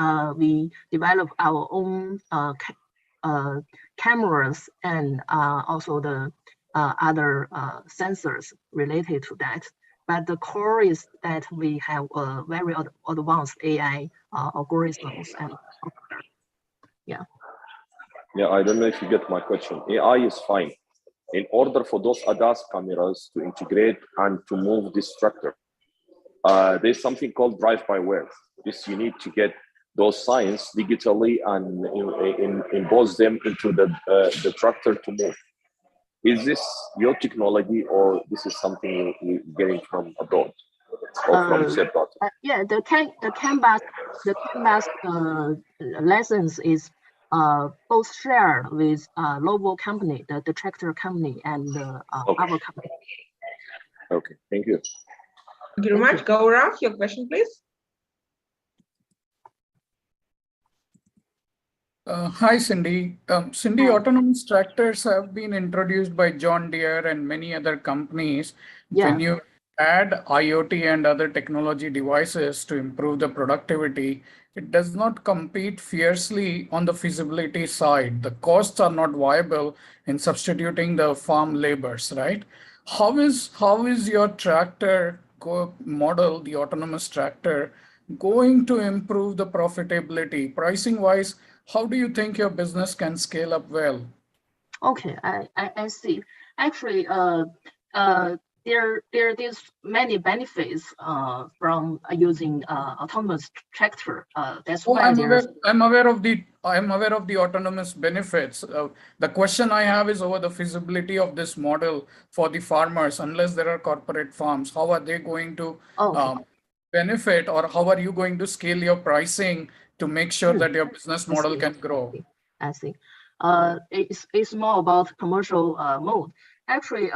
develop our own cameras and also the other sensors related to that. But the core is that we have very advanced AI algorithms and software. Yeah. Yeah, I don't know if you get my question. AI is fine. In order for those ADAS cameras to integrate and to move this structure, there's something called drive-by-wire. This you need to get those signs digitally and impose them into the tractor to move. Is this your technology, or this is something you're getting from abroad or from separate? Yeah, the canvas lessons is both shared with local company, the tractor company, and our company. Okay, thank you. Thank you very much. Go around, your question, please. Hi, Cindy. Cindy, autonomous tractors have been introduced by John Deere and many other companies. Yeah. When you add IoT and other technology devices to improve the productivity, it does not compete fiercely on the feasibility side. The costs are not viable in substituting the farm labors, right? How is your tractor model, the autonomous tractor, going to improve the profitability? Pricing wise, how do you think your business can scale up well? Okay, I see. Actually, there's many benefits from using autonomous tractor. That's why I'm aware of the autonomous benefits. The question I have is over the feasibility of this model for the farmers. Unless there are corporate farms, how are they going to benefit, or how are you going to scale your pricing to make sure that your business model can grow? I see. It's more about commercial mode. Actually,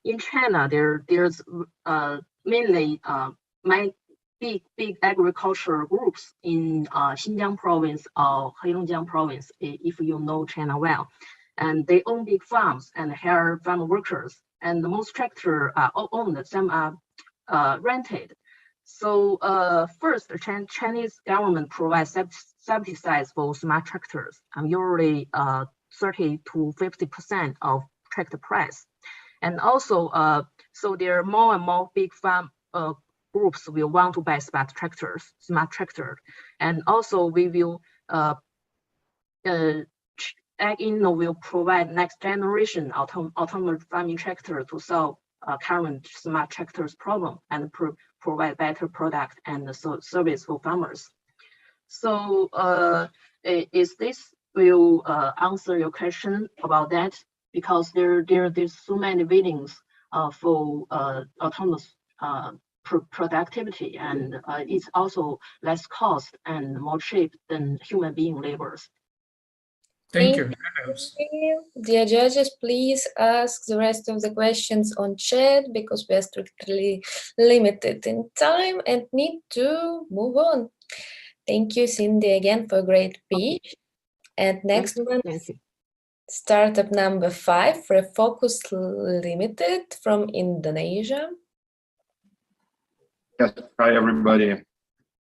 in China, there's mainly big agricultural groups in Xinjiang province or Heilongjiang province, if you know China well, and they own big farms and hire farm workers. And the most tractors are owned, some are rented. So first, the Chinese government provides subsidies for smart tractors, usually 30 to 50% of tractor price. And also, so there are more and more big farm groups will want to buy smart tractors. And also we will, AgInno will provide next generation autonomous farming tractor to solve current smart tractors problem and provide better product and service for farmers. So is this will answer your question about that? Because there's so many biddings for autonomous productivity, and it's also less cost and more cheap than human being labors. Thank you. Dear judges, please ask the rest of the questions on chat because we are strictly limited in time and need to move on. Thank you, Cindy, again for a great speech. And next one is startup number 5, Refocus Limited from Indonesia. Yes, hi everybody,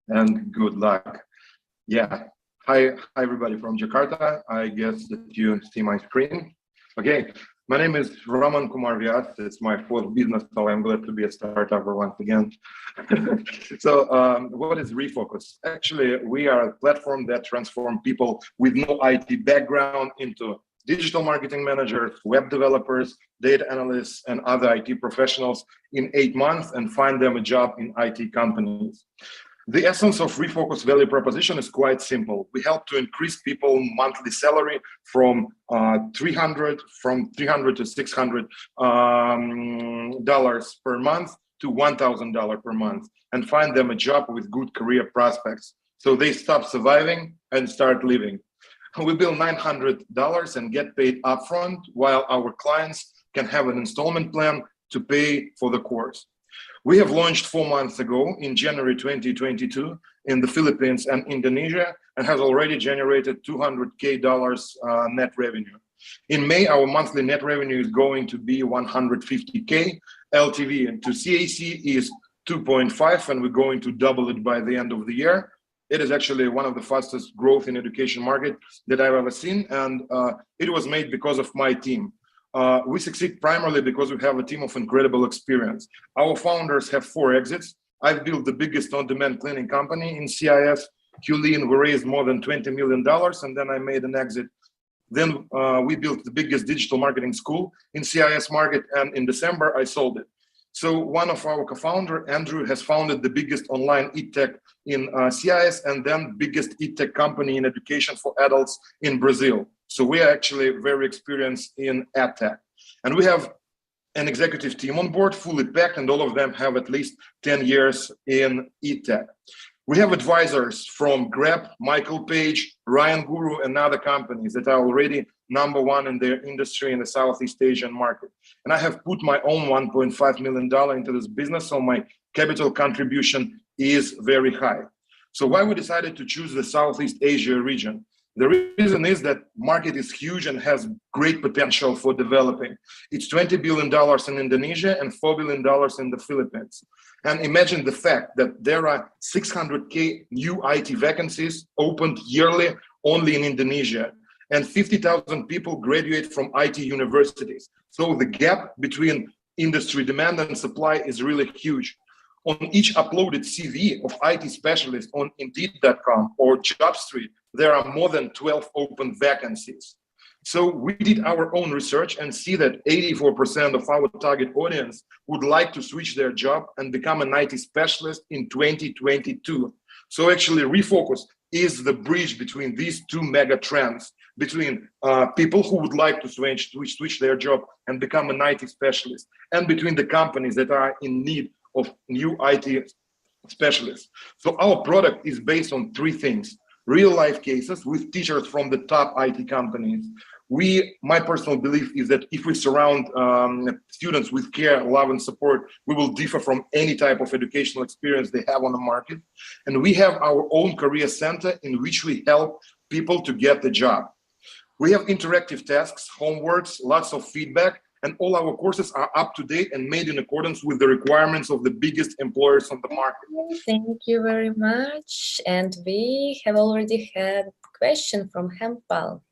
and good luck. Yeah, hi everybody from Jakarta. I guess that you see my screen. Okay, my name is Raman Kumar Vyas. It's my 4th business, so I'm glad to be a startupper once again. So what is Refocus? Actually, we are a platform that transforms people with no IT background into digital marketing managers, web developers, data analysts, and other IT professionals in 8 months and find them a job in IT companies. The essence of Refocus value proposition is quite simple. We help to increase people's monthly salary from $300 to $600 dollars per month to $1,000 per month and find them a job with good career prospects. So they stop surviving and start living. We bill $900 and get paid upfront, while our clients can have an installment plan to pay for the course. We have launched 4 months ago in January 2022 in the Philippines and Indonesia and has already generated $200K net revenue. In May, our monthly net revenue is going to be 150K. LTV and to CAC is 2.5, and we're going to double it by the end of the year. It is actually one of the fastest growth in education market that I've ever seen, and it was made because of my team. We succeed primarily because we have a team of incredible experience. Our founders have 4 exits. I've built the biggest on-demand cleaning company in CIS. Hulin, we raised more than $20 million, and then I made an exit. Then we built the biggest digital marketing school in CIS market, and in December I sold it. So one of our co-founder, Andrew, has founded the biggest online e-tech in CIS, and then biggest e-tech company in education for adults in Brazil. So we are actually very experienced in edtech. And we have an executive team on board, fully packed, and all of them have at least 10 years in e-tech. We have advisors from Grab, Michael Page, Ryan Guru, and other companies that are already #1 in their industry in the Southeast Asian market. And I have put my own $1.5 million into this business, so my capital contribution is very high. So why we decided to choose the Southeast Asia region? The reason is that market is huge and has great potential for developing. It's $20 billion in Indonesia and $4 billion in the Philippines. And imagine the fact that there are 600K new IT vacancies opened yearly only in Indonesia, and 50,000 people graduate from IT universities. So the gap between industry demand and supply is really huge. On each uploaded CV of IT specialist on Indeed.com or JobStreet, there are more than 12 open vacancies. So we did our own research and see that 84% of our target audience would like to switch their job and become an IT specialist in 2022. So actually Refocus is the bridge between these 2 mega trends, between people who would like to switch their job and become an IT specialist, and between the companies that are in need of new IT specialists. So our product is based on 3 things: real life cases with teachers from the top IT companies. My personal belief is that if we surround students with care, love, and support, we will differ from any type of educational experience they have on the market. And we have our own career center in which we help people to get the job. We have interactive tasks, homeworks, lots of feedback, and all our courses are up to date and made in accordance with the requirements of the biggest employers on the market. Thank you very much. And we have already had a question from Hempel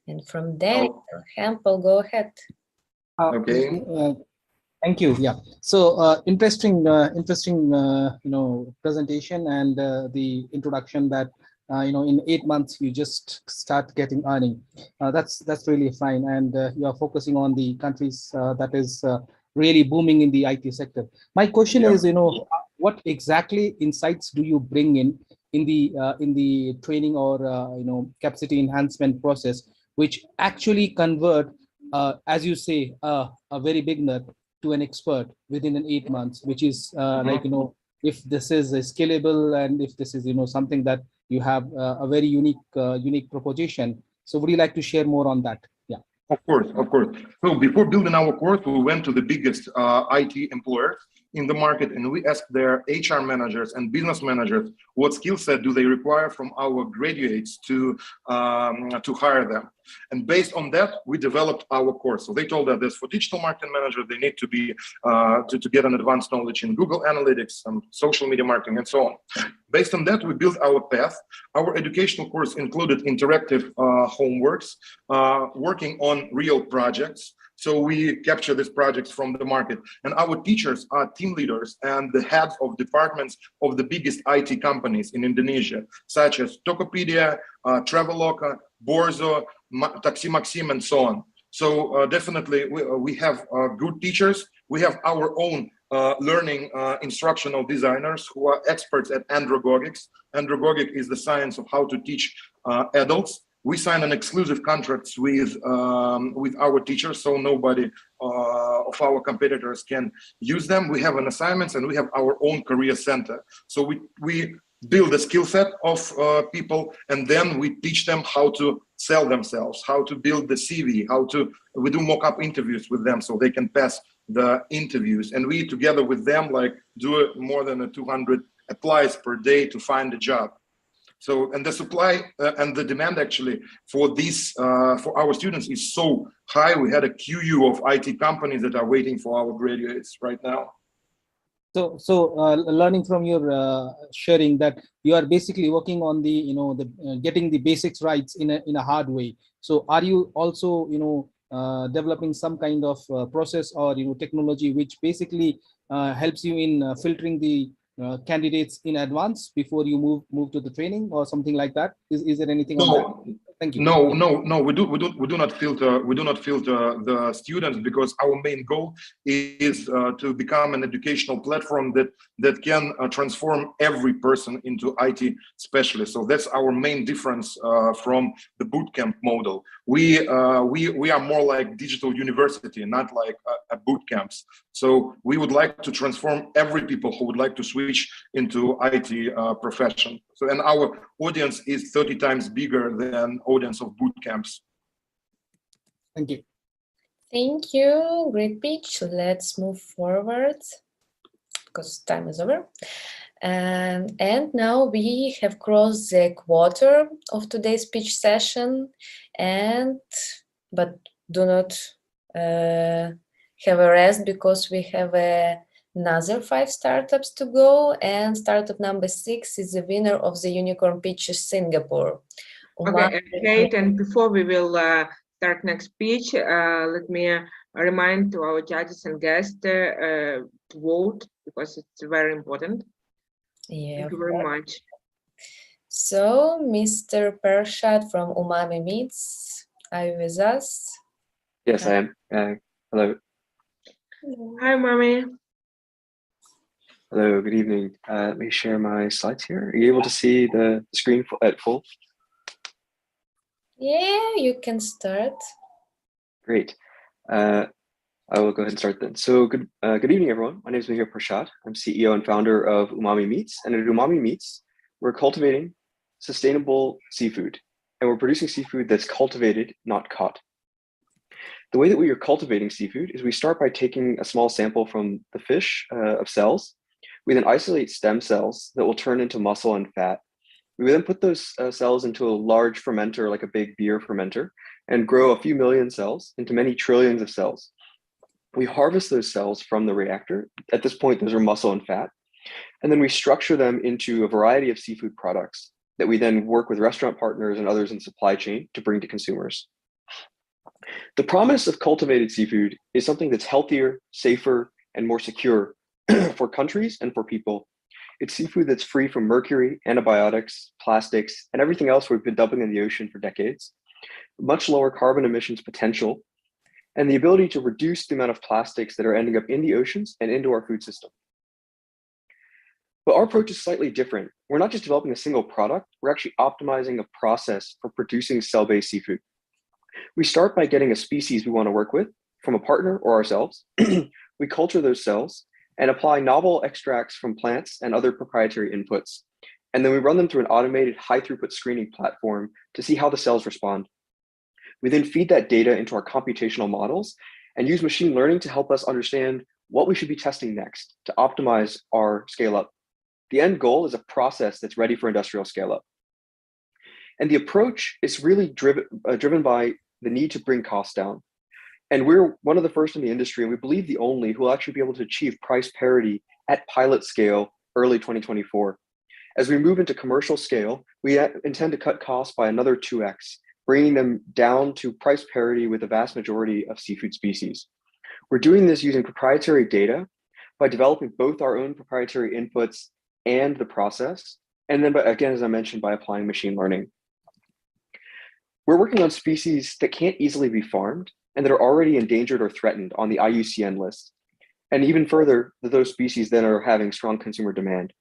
and from Daniel. Hempel, go ahead. Okay. Thank you. Yeah. So interesting presentation and the introduction that in 8 months you just start getting earning. That's really fine, and you are focusing on the countries that is really booming in the IT sector. My question is, what exactly insights do you bring in the training or capacity enhancement process, which actually convert, as you say, a very beginner to an expert within 8 months, which is if this is scalable and if this is something that you have a very unique proposition. So would you like to share more on that? Yeah. Of course. So before building our course, we went to the biggest IT employers in the market, and we asked their HR managers and business managers what skill set do they require from our graduates to hire them. And based on that, we developed our course. So they told us this: for digital marketing manager, they need to be to get an advanced knowledge in Google Analytics and social media marketing and so on. Based on that, we built our path. Our educational course included interactive homeworks, working on real projects. So we capture these projects from the market, and our teachers are team leaders and the heads of departments of the biggest IT companies in Indonesia, such as Tokopedia, Traveloka, Borzo, Taksi Maxim, and so on. So definitely we have good teachers. We have our own learning instructional designers who are experts at andragogics. Andragogic is the science of how to teach adults. We sign an exclusive contracts with our teachers, so nobody of our competitors can use them. We have an assignments, and we have our own career center. So we build a skill set of people, and then we teach them how to sell themselves, how to build the CV, we do mock-up interviews with them so they can pass the interviews. And we together with them do more than 200 applies per day to find a job. So, and the supply and the demand actually for these, for our students is so high. We had a queue of IT companies that are waiting for our graduates right now. So learning from your sharing that you are basically working on the, getting the basics rights in a hard way. So are you also, developing some kind of process or, technology which basically helps you in filtering the candidates in advance before you move to the training or something like that? Is there anything on that? Thank you. No. We do not filter the students, because our main goal is to become an educational platform that can transform every person into IT specialist. So that's our main difference from the bootcamp model. We are more like digital university, not like a bootcamps. So we would like to transform every people who would like to switch into IT profession. So, and our audience is 30 times bigger than audience of boot camps. Thank you. Thank you. Great pitch. Let's move forward because time is over. And now we have crossed the quarter of today's pitch session, but do not have a rest, because we have another 5 startups to go, and startup number 6 is the winner of the Unicorn Pitches Singapore. Okay, Kate, and before we will start next speech, let me remind to our judges and guests to vote, because it's very important. Yeah, thank you very much. So, Mr. Pershad from Umami Meats, are you with us? Yes, I am. Hello. Hi, Mommy. Hello, good evening. Let me share my slides here. Are you able to see the screen at full? Yeah, you can start. Great. I will go ahead and start then. So good evening, everyone. My name is Mihir Prashad. I'm CEO and founder of Umami Meats. And at Umami Meats, we're cultivating sustainable seafood. And we're producing seafood that's cultivated, not caught. The way that we are cultivating seafood is we start by taking a small sample from the fish of cells. We then isolate stem cells that will turn into muscle and fat. We then put those cells into a large fermenter, like a big beer fermenter, and grow a few million cells into many trillions of cells. We harvest those cells from the reactor. At this point, those are muscle and fat. And then we structure them into a variety of seafood products that we then work with restaurant partners and others in supply chain to bring to consumers. The promise of cultivated seafood is something that's healthier, safer, and more secure for countries and for people. It's seafood that's free from mercury, antibiotics, plastics, and everything else we've been dumping in the ocean for decades. Much lower carbon emissions potential, and the ability to reduce the amount of plastics that are ending up in the oceans and into our food system. But our approach is slightly different. We're not just developing a single product, we're actually optimizing a process for producing cell-based seafood. We start by getting a species we want to work with from a partner or ourselves. We culture those cells and apply novel extracts from plants and other proprietary inputs. And then we run them through an automated high throughput screening platform to see how the cells respond. We then feed that data into our computational models and use machine learning to help us understand what we should be testing next to optimize our scale up. The end goal is a process that's ready for industrial scale up. And the approach is really driven by the need to bring costs down. And we're one of the first in the industry, and we believe the only, who will actually be able to achieve price parity at pilot scale early 2024. As we move into commercial scale, we intend to cut costs by another 2x, bringing them down to price parity with the vast majority of seafood species. We're doing this using proprietary data by developing both our own proprietary inputs and the process, and then, again, as I mentioned, by applying machine learning. We're working on species that can't easily be farmed and that are already endangered or threatened on the IUCN list. And even further, those species then are having strong consumer demand.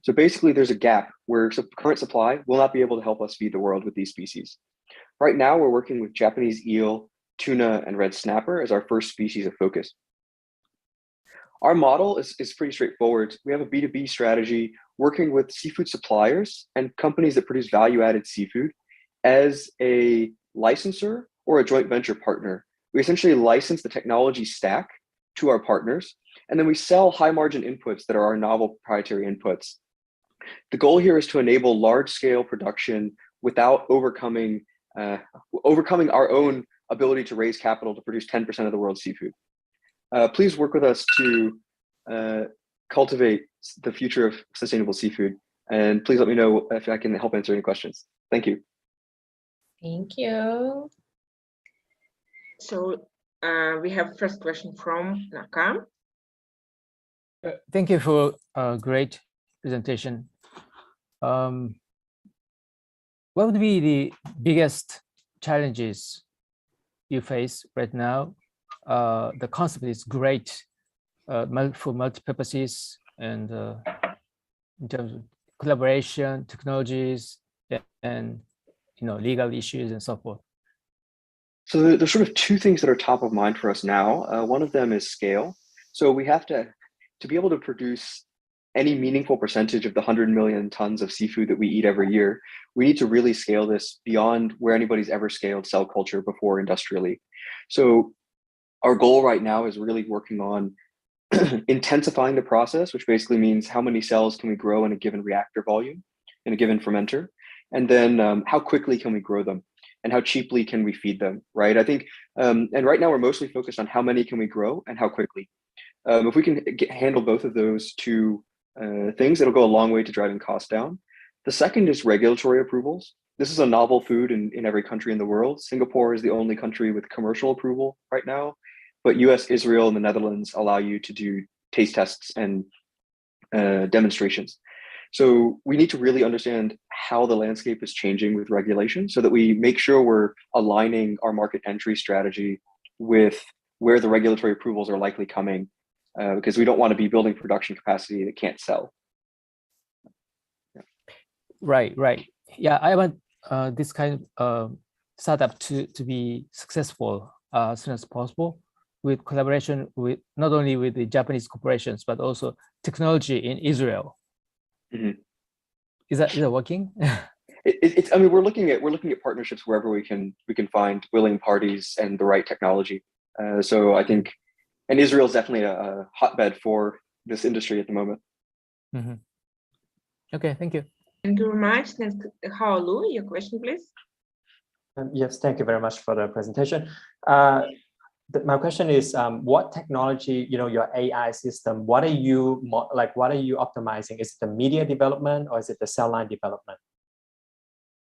So basically there's a gap where current supply will not be able to help us feed the world with these species. Right now, we're working with Japanese eel, tuna, and red snapper as our first species of focus. Our model is pretty straightforward. We have a B2B strategy working with seafood suppliers and companies that produce value-added seafood as a licensor or a joint venture partner. We essentially license the technology stack to our partners, and then we sell high margin inputs that are our novel proprietary inputs. The goal here is to enable large-scale production without overcoming our own ability to raise capital to produce 10% of the world's seafood. Please work with us to cultivate the future of sustainable seafood. And please let me know if I can help answer any questions. Thank you. Thank you. So we have first question from Nakam. Thank you for a great presentation. What would be the biggest challenges you face right now? The concept is great for multi-purposes and in terms of collaboration, technologies, and legal issues and so forth. So there's sort of two things that are top of mind for us now. One of them is scale. So we have to be able to produce any meaningful percentage of the 100 million tons of seafood that we eat every year. We need to really scale this beyond where anybody's ever scaled cell culture before industrially. So our goal right now is really working on intensifying the process, which basically means how many cells can we grow in a given reactor volume, in a given fermenter, and then how quickly can we grow them, and how cheaply can we feed them, right? I think, and right now we're mostly focused on how many can we grow and how quickly. If we can handle both of those two things, it'll go a long way to driving costs down. The second is regulatory approvals. This is a novel food in every country in the world. Singapore is the only country with commercial approval right now, but US, Israel, and the Netherlands allow you to do taste tests and demonstrations. So we need to really understand how the landscape is changing with regulation so that we make sure we're aligning our market entry strategy with where the regulatory approvals are likely coming, because we don't want to be building production capacity that can't sell. Right. Yeah, I want this kind of startup to be successful as soon as possible, with collaboration with not only with the Japanese corporations, but also technology in Israel. Mm-hmm. Is that working? I mean, we're looking at partnerships wherever we can find willing parties and the right technology. So I think, and Israel is definitely a hotbed for this industry at the moment. Mm-hmm. Okay, thank you. Thank you very much. Next, Haolu, your question, please. Yes, thank you very much for the presentation. My question is, what technology, your AI system, what are you optimizing? Is it the media development or is it the cell line development?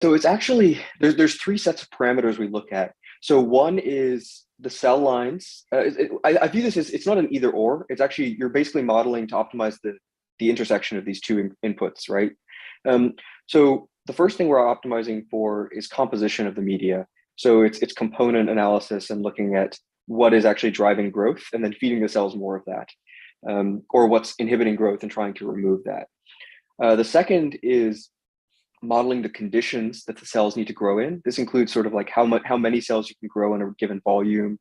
So it's actually, there's three sets of parameters we look at. So one is the cell lines. I view this as, it's not an either or, it's actually, you're basically modeling to optimize the intersection of these two inputs, right? So the first thing we're optimizing for is composition of the media. So it's component analysis and looking at what is actually driving growth and then feeding the cells more of that, or what's inhibiting growth and trying to remove that. The second is modeling the conditions that the cells need to grow in. This includes sort of like how many cells you can grow in a given volume,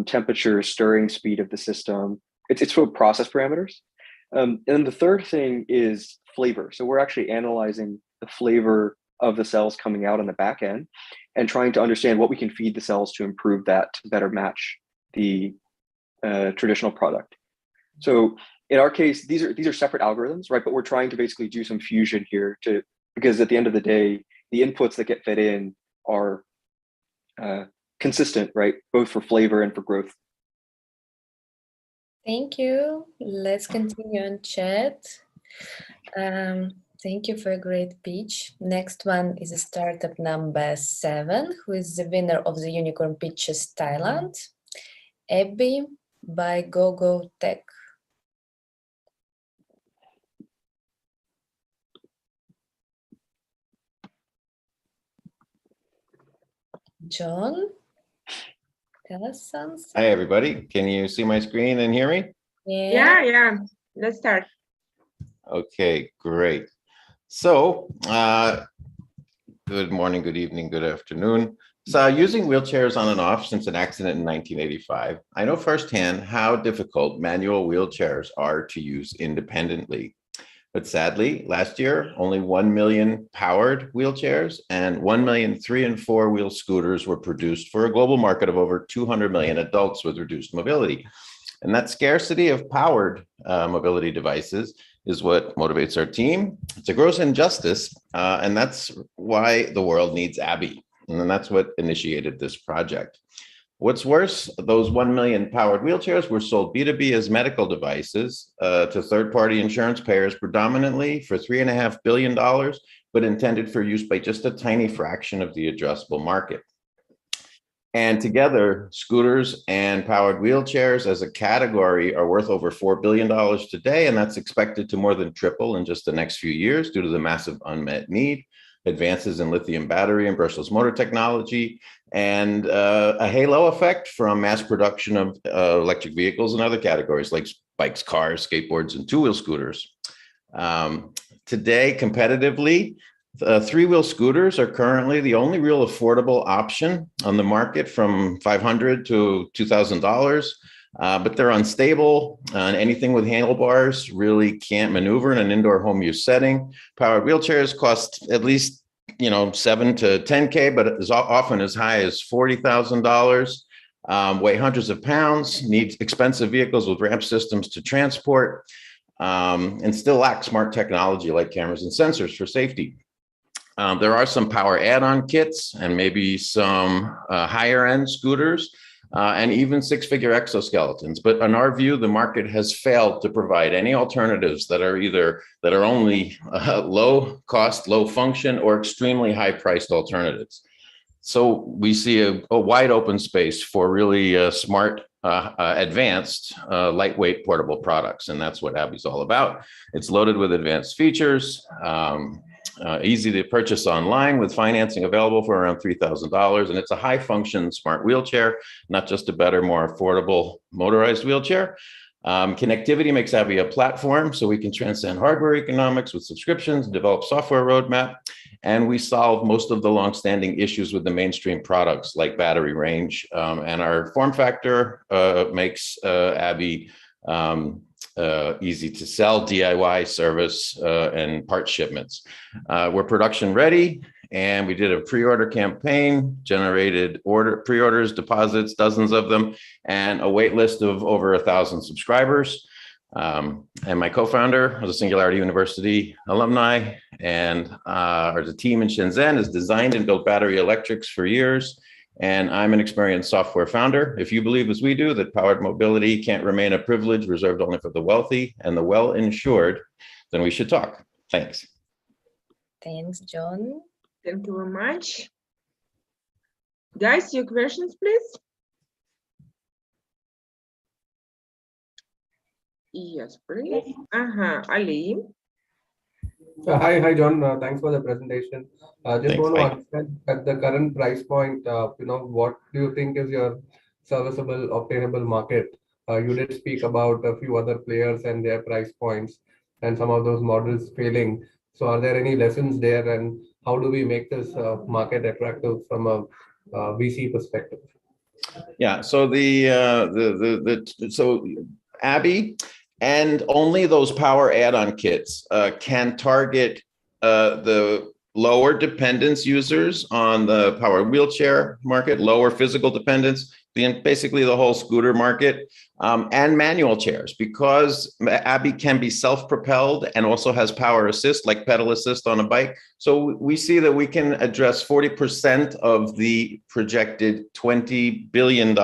temperature, stirring speed of the system. It's sort of process parameters. And then the third thing is flavor. So we're actually analyzing the flavor of the cells coming out on the back end and trying to understand what we can feed the cells to improve that to better match the traditional product. So in our case, these are separate algorithms, right? But we're trying to basically do some fusion here because at the end of the day, the inputs that get fed in are consistent, right? Both for flavor and for growth. Thank you. Let's continue on chat. Thank you for a great pitch. Next one is a startup number 7, who is the winner of the Unicorn Pitches Thailand. Abby by GoGo Tech. John, tell us something. Hi, everybody. Can you see my screen and hear me? Yeah. Let's start. Okay, great. So, good morning, good evening, good afternoon. So using wheelchairs on and off since an accident in 1985, I know firsthand how difficult manual wheelchairs are to use independently. But sadly, last year, only 1 million powered wheelchairs and 1 million 3- and 4-wheel scooters were produced for a global market of over 200 million adults with reduced mobility. And that scarcity of powered mobility devices is what motivates our team. It's a gross injustice, and that's why the world needs Abby. And then that's what initiated this project. What's worse, those 1 million powered wheelchairs were sold B2B as medical devices to third-party insurance payers predominantly for $3.5 billion, but intended for use by just a tiny fraction of the addressable market. And together, scooters and powered wheelchairs as a category are worth over $4 billion today, and that's expected to more than triple in just the next few years due to the massive unmet need, advances in lithium battery and brushless motor technology, and a halo effect from mass production of electric vehicles and other categories like bikes, cars, skateboards, and two-wheel scooters. Today, competitively, three-wheel scooters are currently the only real affordable option on the market, from $500 to $2,000, but they're unstable, and anything with handlebars really can't maneuver in an indoor home use setting. Powered wheelchairs cost at least, $7 to $10K, but is often as high as $40,000. Weigh hundreds of pounds, need expensive vehicles with ramp systems to transport, and still lack smart technology like cameras and sensors for safety. There are some power add-on kits and maybe some higher end scooters and even six-figure exoskeletons. But in our view, the market has failed to provide any alternatives that are only low cost, low function, or extremely high priced alternatives. So we see a wide open space for really smart, advanced, lightweight portable products. And that's what Abby's all about. It's loaded with advanced features. Easy to purchase online with financing available for around $3,000. And it's a high function smart wheelchair, not just a better, more affordable motorized wheelchair. Connectivity makes Abby a platform so we can transcend hardware economics with subscriptions, develop software roadmap, and we solve most of the longstanding issues with the mainstream products like battery range. And our form factor makes Abby easy to sell, DIY service, and part shipments. We're production ready, and we did a pre-order campaign, generated pre-orders, deposits, dozens of them, and a wait list of over 1,000 subscribers. And my co-founder was a Singularity University alumni, and the team in Shenzhen has designed and built battery electrics for years. And I'm an experienced software founder. If you believe, as we do, that powered mobility can't remain a privilege reserved only for the wealthy and the well-insured, then we should talk. Thanks. Thanks, John. Thank you very much. Guys, your questions, please. Yes, please. Ali. Hi, John. Thanks for the presentation. Just want to understand at the current price point, what do you think is your serviceable, obtainable market? You did speak about a few other players and their price points and some of those models failing. So are there any lessons there, and how do we make this market attractive from a VC perspective? Yeah, so so Abby and only those power add-on kits can target the lower dependence users on the powered wheelchair market, lower physical dependence, basically the whole scooter market, and manual chairs, because Abby can be self-propelled and also has power assist, like pedal assist on a bike. So we see that we can address 40% of the projected $20 billion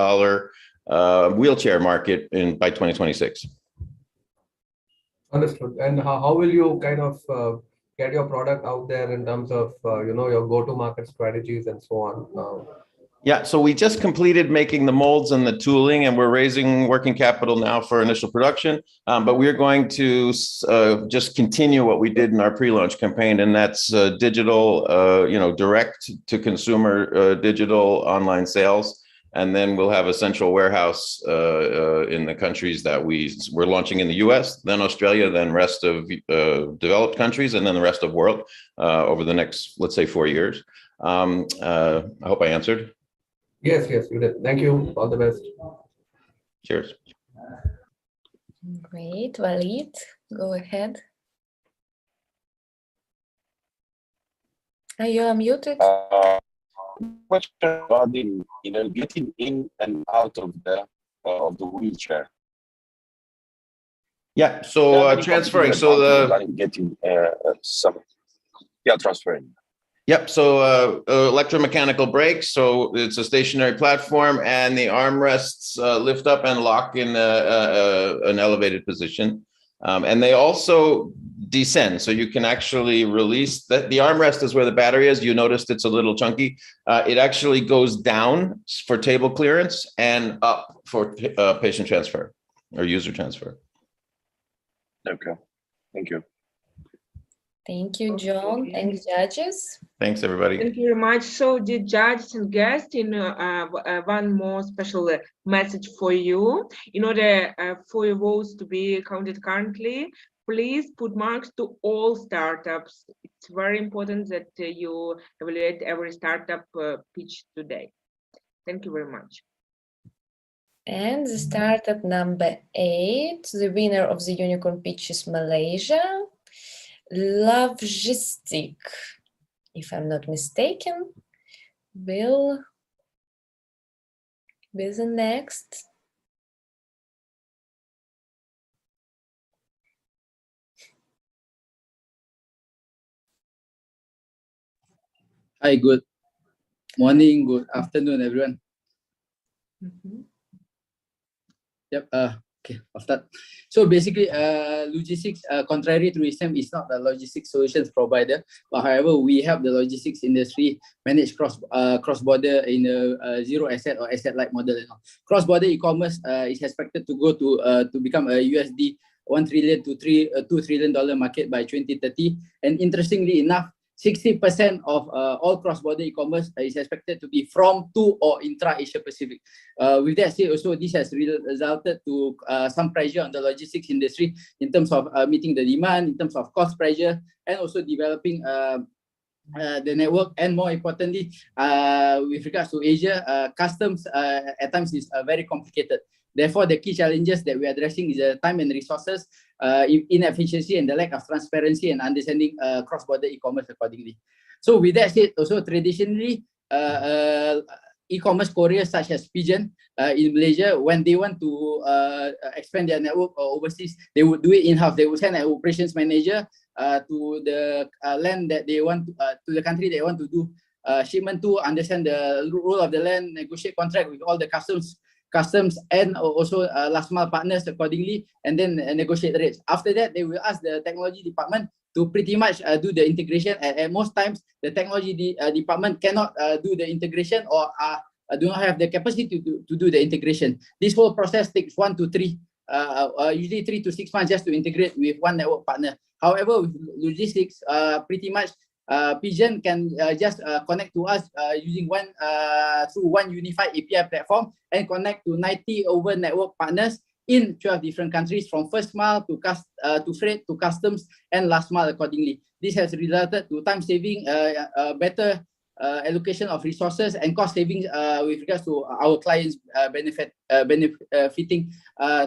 wheelchair market by 2026. Understood. And how will you kind of get your product out there in terms of your go-to-market strategies and so on? Yeah, so we just completed making the molds and the tooling, and we're raising working capital now for initial production. But we're going to just continue what we did in our pre-launch campaign, and that's digital, direct to consumer digital online sales. And then we'll have a central warehouse in the countries that we're launching in the US, then Australia, then rest of developed countries, and then the rest of the world over the next, let's say, 4 years. I hope I answered. Yes, you did. Thank you. All the best. Cheers. Great. Walid, go ahead. Are you unmuted? Question regarding getting in and out of the wheelchair. Yeah, so transferring, so getting some transferring. Yep, so electromechanical brakes, so it's a stationary platform and the armrests lift up and lock in an elevated position. And they also descend, so you can actually release, the armrest is where the battery is. You noticed it's a little chunky. It actually goes down for table clearance and up for patient transfer or user transfer. Okay, thank you. Thank you, John. Thanks, judges. Thanks, everybody. Thank you very much. So the judges and guests, one more special message for you. In order for your votes to be counted currently, please put marks to all startups. It's very important that you evaluate every startup pitch today. Thank you very much. And the startup number 8, the winner of the Unicorn Pitch is Malaysia, Logistic, if I'm not mistaken, will be the next. Hi, good morning, good afternoon, everyone. Yep. Okay, I'll start. So basically, logistics, contrary to ISM, is not a logistics solutions provider, but however, we help the logistics industry manage cross-border in a zero asset or asset-light model. Cross-border e-commerce is expected to go to become a USD $1 trillion to $2 trillion market by 2030. And interestingly enough, 60% of all cross-border e-commerce is expected to be from, to, or intra-Asia Pacific. With that said, also this has resulted to some pressure on the logistics industry in terms of meeting the demand, in terms of cost pressure, and also developing the network. And more importantly, with regards to Asia, customs at times is very complicated. Therefore, the key challenges that we are addressing is time and resources, inefficiency, and the lack of transparency and understanding cross-border e-commerce accordingly. So with that said, also traditionally, e-commerce couriers such as Pigeon in Malaysia, when they want to expand their network overseas, they would do it in-house. They would send an operations manager to the land that they want, to the country they want to do shipment to, understand the rule of the land, negotiate contract with all the customs and also last mile partners accordingly, and then negotiate rates. After that, they will ask the technology department to pretty much do the integration. And most times, the technology department cannot do the integration or do not have the capacity to do the integration. This whole process takes usually 3 to 6 months just to integrate with one network partner. However, with logistics, pretty much Pigeon can just connect to us using through one unified API platform and connect to 90 over network partners in 12 different countries, from first mile to freight to customs and last mile accordingly. This has resulted to time saving, better allocation of resources, and cost savings with regards to our clients benefiting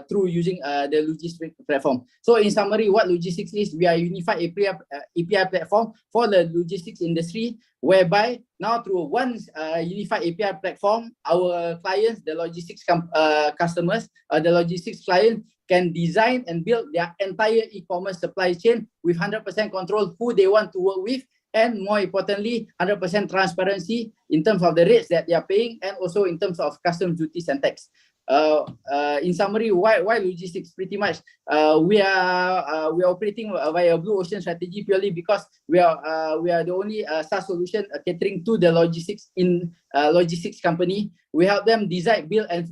through using the logistics platform. So in summary, what logistics is, we are a unified API platform for the logistics industry, whereby now through one unified API platform, our clients, the logistics customers, the logistics clients can design and build their entire e-commerce supply chain with 100% control who they want to work with, and more importantly, 100% transparency in terms of the rates that they are paying, and also in terms of customs duties and tax. In summary, why logistics? Pretty much, we are operating via a blue ocean strategy purely because we are the only SaaS solution catering to the logistics company. We help them design, build, and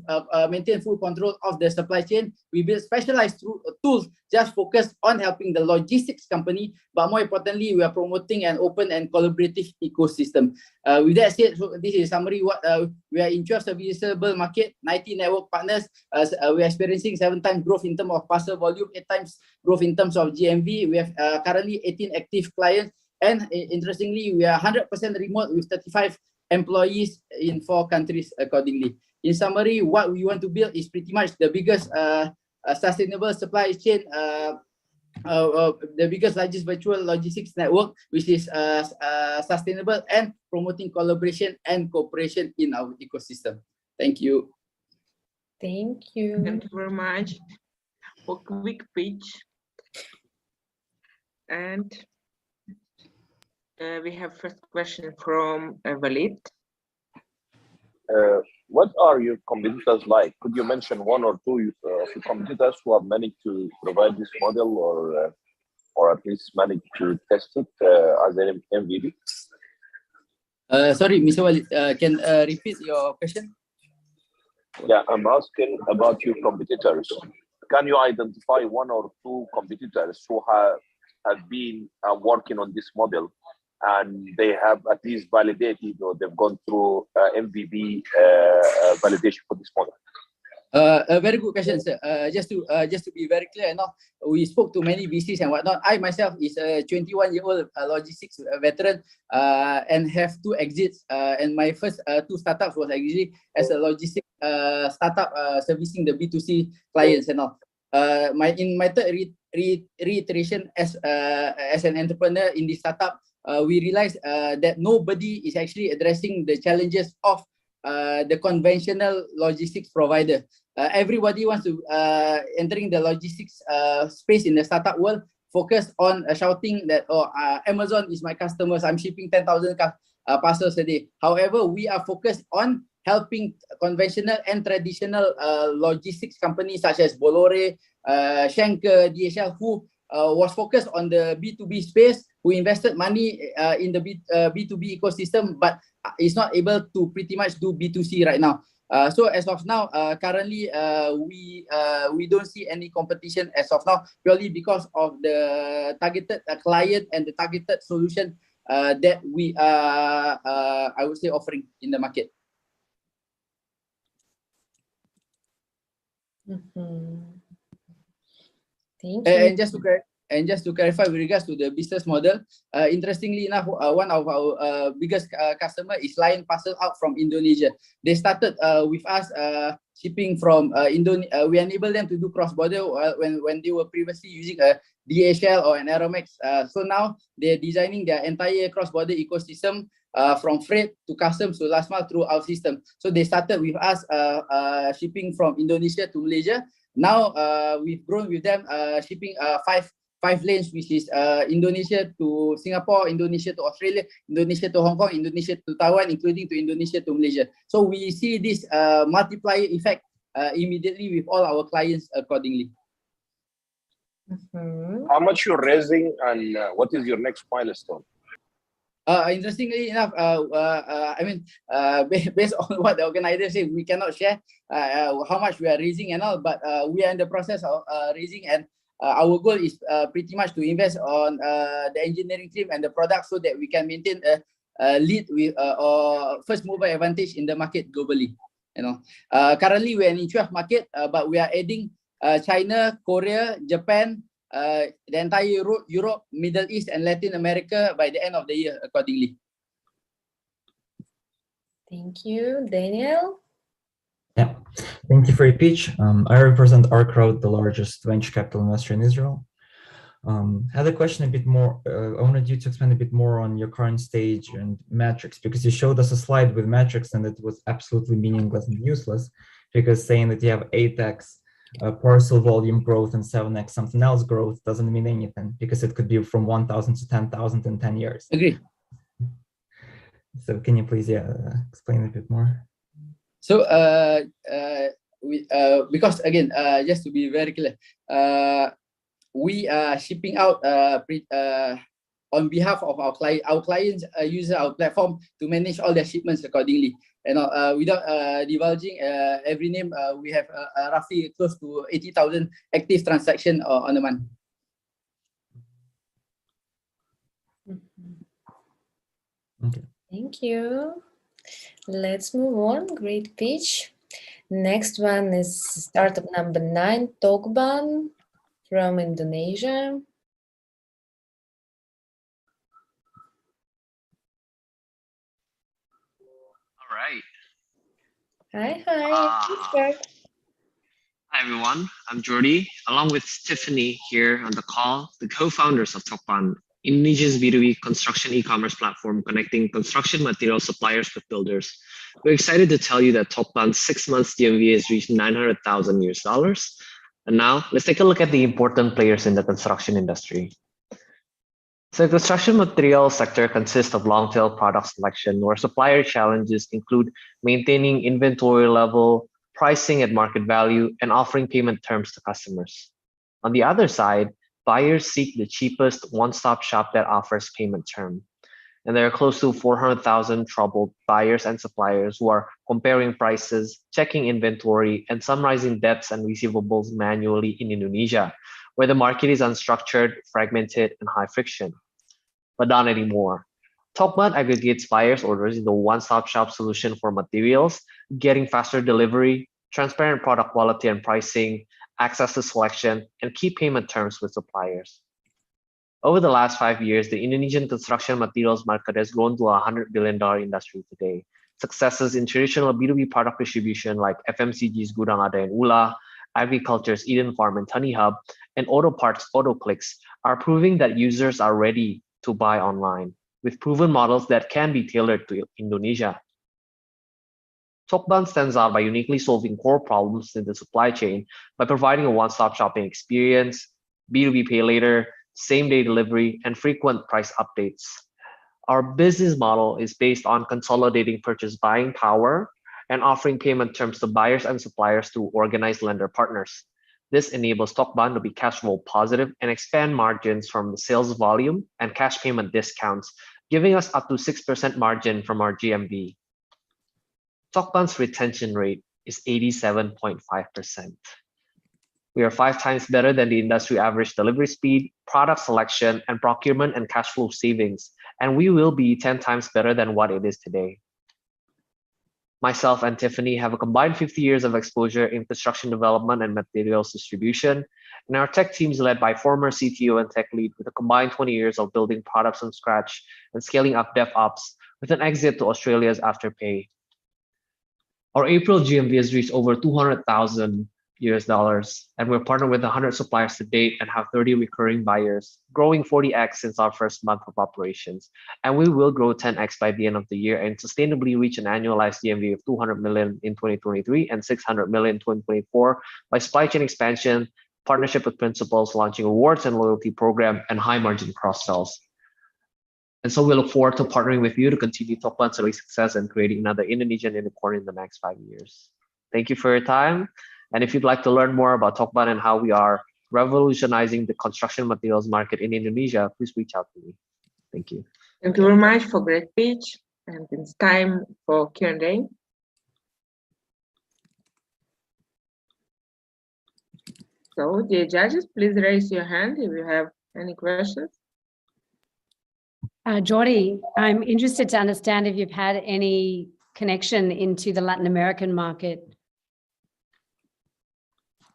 maintain full control of the supply chain. We build specialized tools just focused on helping the logistics company, but more importantly, we are promoting an open and collaborative ecosystem. With that said, so this is a summary. What we are in 12 serviceable market, 90 network partners. We are experiencing 7 times growth in terms of parcel volume, 8 times growth in terms of GMV. We have currently 18 active clients, and interestingly, we are 100% remote with 35 employees in 4 countries accordingly. In summary, what we want to build is pretty much the biggest sustainable supply chain, the biggest, largest virtual logistics network, which is sustainable and promoting collaboration and cooperation in our ecosystem. Thank you. Thank you. Thank you very much. a quick pitch. And we have first question from Walid. What are your competitors like? Could you mention one or two of your competitors who have managed to provide this model or at least managed to test it as an MVP? Sorry, Mr. Walid, can repeat your question? Yeah, I'm asking about your competitors. Can you identify one or two competitors who have been working on this model and they have at least validated or they've gone through MVP validation for this model? A very good question, sir. Just to be very clear, now we spoke to many VCs and whatnot. I myself is a 21-year-old logistics veteran and have 2 exits. And my first 2 startups was actually as a logistics startup servicing the B2C clients and all. In my third reiteration as an entrepreneur in this startup, we realized that nobody is actually addressing the challenges of the conventional logistics provider. Everybody wants to entering the logistics space in the startup world, focus on shouting that Amazon is my customers, I'm shipping 10,000 parcels a day. However, we are focused on helping conventional and traditional logistics companies such as Bolloré, Schenker, DHL, who was focused on the B2B space, who invested money in the B2B ecosystem, but is not able to pretty much do B2C right now. So as of now, currently, we don't see any competition as of now, purely because of the targeted client and the targeted solution that we are, I would say, offering in the market. Thank you. And just to clarify with regards to the business model, interestingly enough, one of our biggest customer is Lion Parcel out from Indonesia. They started with us shipping from Indonesia. We enable them to do cross-border when they were previously using a DHL or an Aeromax. So now they're designing their entire cross-border ecosystem from freight to customs to last mile through our system. So they started with us shipping from Indonesia to Malaysia. Now we've grown with them shipping five lanes, which is Indonesia to Singapore, Indonesia to Australia, Indonesia to Hong Kong, Indonesia to Taiwan, including to Indonesia to Malaysia. So we see this multiplier effect immediately with all our clients accordingly. How much you're raising and what is your next milestone? Interestingly enough, I mean, based on what the organizer said, we cannot share how much we are raising and all, but we are in the process of raising, and our goal is pretty much to invest on the engineering team and the product so that we can maintain a lead with or first mover advantage in the market globally. You know, currently we are in 12 market, but we are adding China, Korea, Japan, the entire Europe, Middle East, and Latin America by the end of the year accordingly. Thank you, Daniel. Yeah, thank you for your pitch. I represent ArcCrowd, the largest venture capital investor in Israel. Had a question a bit more. I wanted you to expand a bit more on your current stage and metrics, because you showed us a slide with metrics and it was absolutely meaningless and useless, because saying that you have 8x parcel volume growth and 7x something else growth doesn't mean anything, because it could be from 1,000 to 10,000 in 10 years. Agree. So can you please explain a bit more? So because again, just to be very clear, we are shipping out on behalf of our client. Our clients use our platform to manage all their shipments accordingly. And without divulging every name, we have roughly close to 80,000 active transactions on a month. Okay. Thank you. Let's move on. Great pitch. Next one is startup number 9, Tokban from Indonesia. All right. Hi. Hi, everyone. I'm Jordi, along with Tiffany here on the call, the co-founders of Tokban, Indonesia's B2B construction e-commerce platform connecting construction material suppliers with builders. We're excited to tell you that Tokban's 6 months GMV has reached $900,000. And now let's take a look at the important players in the construction industry. So the construction materials sector consists of long-tail product selection, where supplier challenges include maintaining inventory level, pricing at market value, and offering payment terms to customers. On the other side, buyers seek the cheapest one-stop shop that offers payment term. And there are close to 400,000 troubled buyers and suppliers who are comparing prices, checking inventory, and summarizing debts and receivables manually in Indonesia, where the market is unstructured, fragmented, and high friction. But not anymore. Tokban aggregates buyers' orders into a one-stop shop solution for materials, getting faster delivery, transparent product quality and pricing, access to selection, and key payment terms with suppliers. Over the last 5 years, the Indonesian construction materials market has grown to a $100 billion industry today. Successes in traditional B2B product distribution like FMCG's Gudang Ada and Ula, agriculture's Eden Farm and Tani Hub, and auto parts AutoClicks are proving that users are ready to buy online, with proven models that can be tailored to Indonesia. Tokban stands out by uniquely solving core problems in the supply chain by providing a one-stop shopping experience, B2B pay later, same-day delivery, and frequent price updates. Our business model is based on consolidating purchase buying power and offering payment terms to buyers and suppliers through organized lender partners. This enables Tokban to be cash flow positive and expand margins from the sales volume and cash payment discounts, giving us up to 6% margin from our GMV. Tokban's retention rate is 87.5%. We are 5 times better than the industry average delivery speed, product selection, and procurement and cash flow savings, and we will be 10 times better than what it is today. Myself and Tiffany have a combined 50 years of exposure in construction development and materials distribution, and our tech team is led by former CTO and tech lead with a combined 20 years of building products from scratch and scaling up DevOps with an exit to Australia's Afterpay. Our April GMV has reached over $200,000, and we're partnered with 100 suppliers to date and have 30 recurring buyers, growing 40x since our first month of operations. And we will grow 10x by the end of the year and sustainably reach an annualized GMV of 200 million in 2023 and 600 million in 2024 by supply chain expansion, partnership with principals, launching rewards and loyalty program, and high margin cross-sells. And so we look forward to partnering with you to continue Tokban's early success and creating another Indonesian unicorn in the next 5 years. Thank you for your time. And if you'd like to learn more about Tokban and how we are revolutionizing the construction materials market in Indonesia, please reach out to me. Thank you. Thank you very much for great speech. And it's time for Q&A. So, dear judges, please raise your hand if you have any questions. Jordi, I'm interested to understand if you've had any connection into the Latin American market.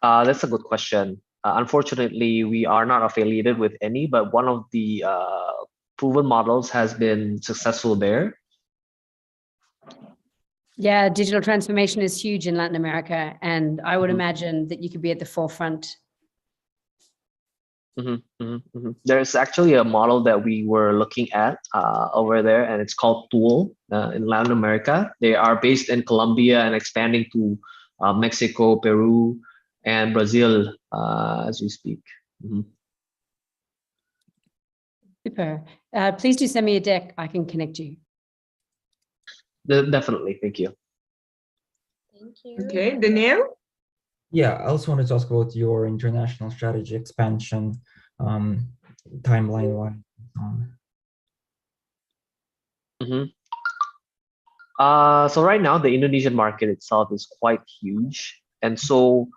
That's a good question. Unfortunately, we are not affiliated with any, but one of the proven models has been successful there. Yeah, digital transformation is huge in Latin America, and I would imagine that you could be at the forefront. There's actually a model that we were looking at over there, and it's called Tool in Latin America. They are based in Colombia and expanding to Mexico, Peru, and Brazil as we speak. Super. Please do send me a deck. I can connect you. Definitely. Thank you. Thank you. Okay, Danielle? Yeah, I also wanted to ask about your international strategy expansion, timeline-wise. So right now, the Indonesian market itself is quite huge. And so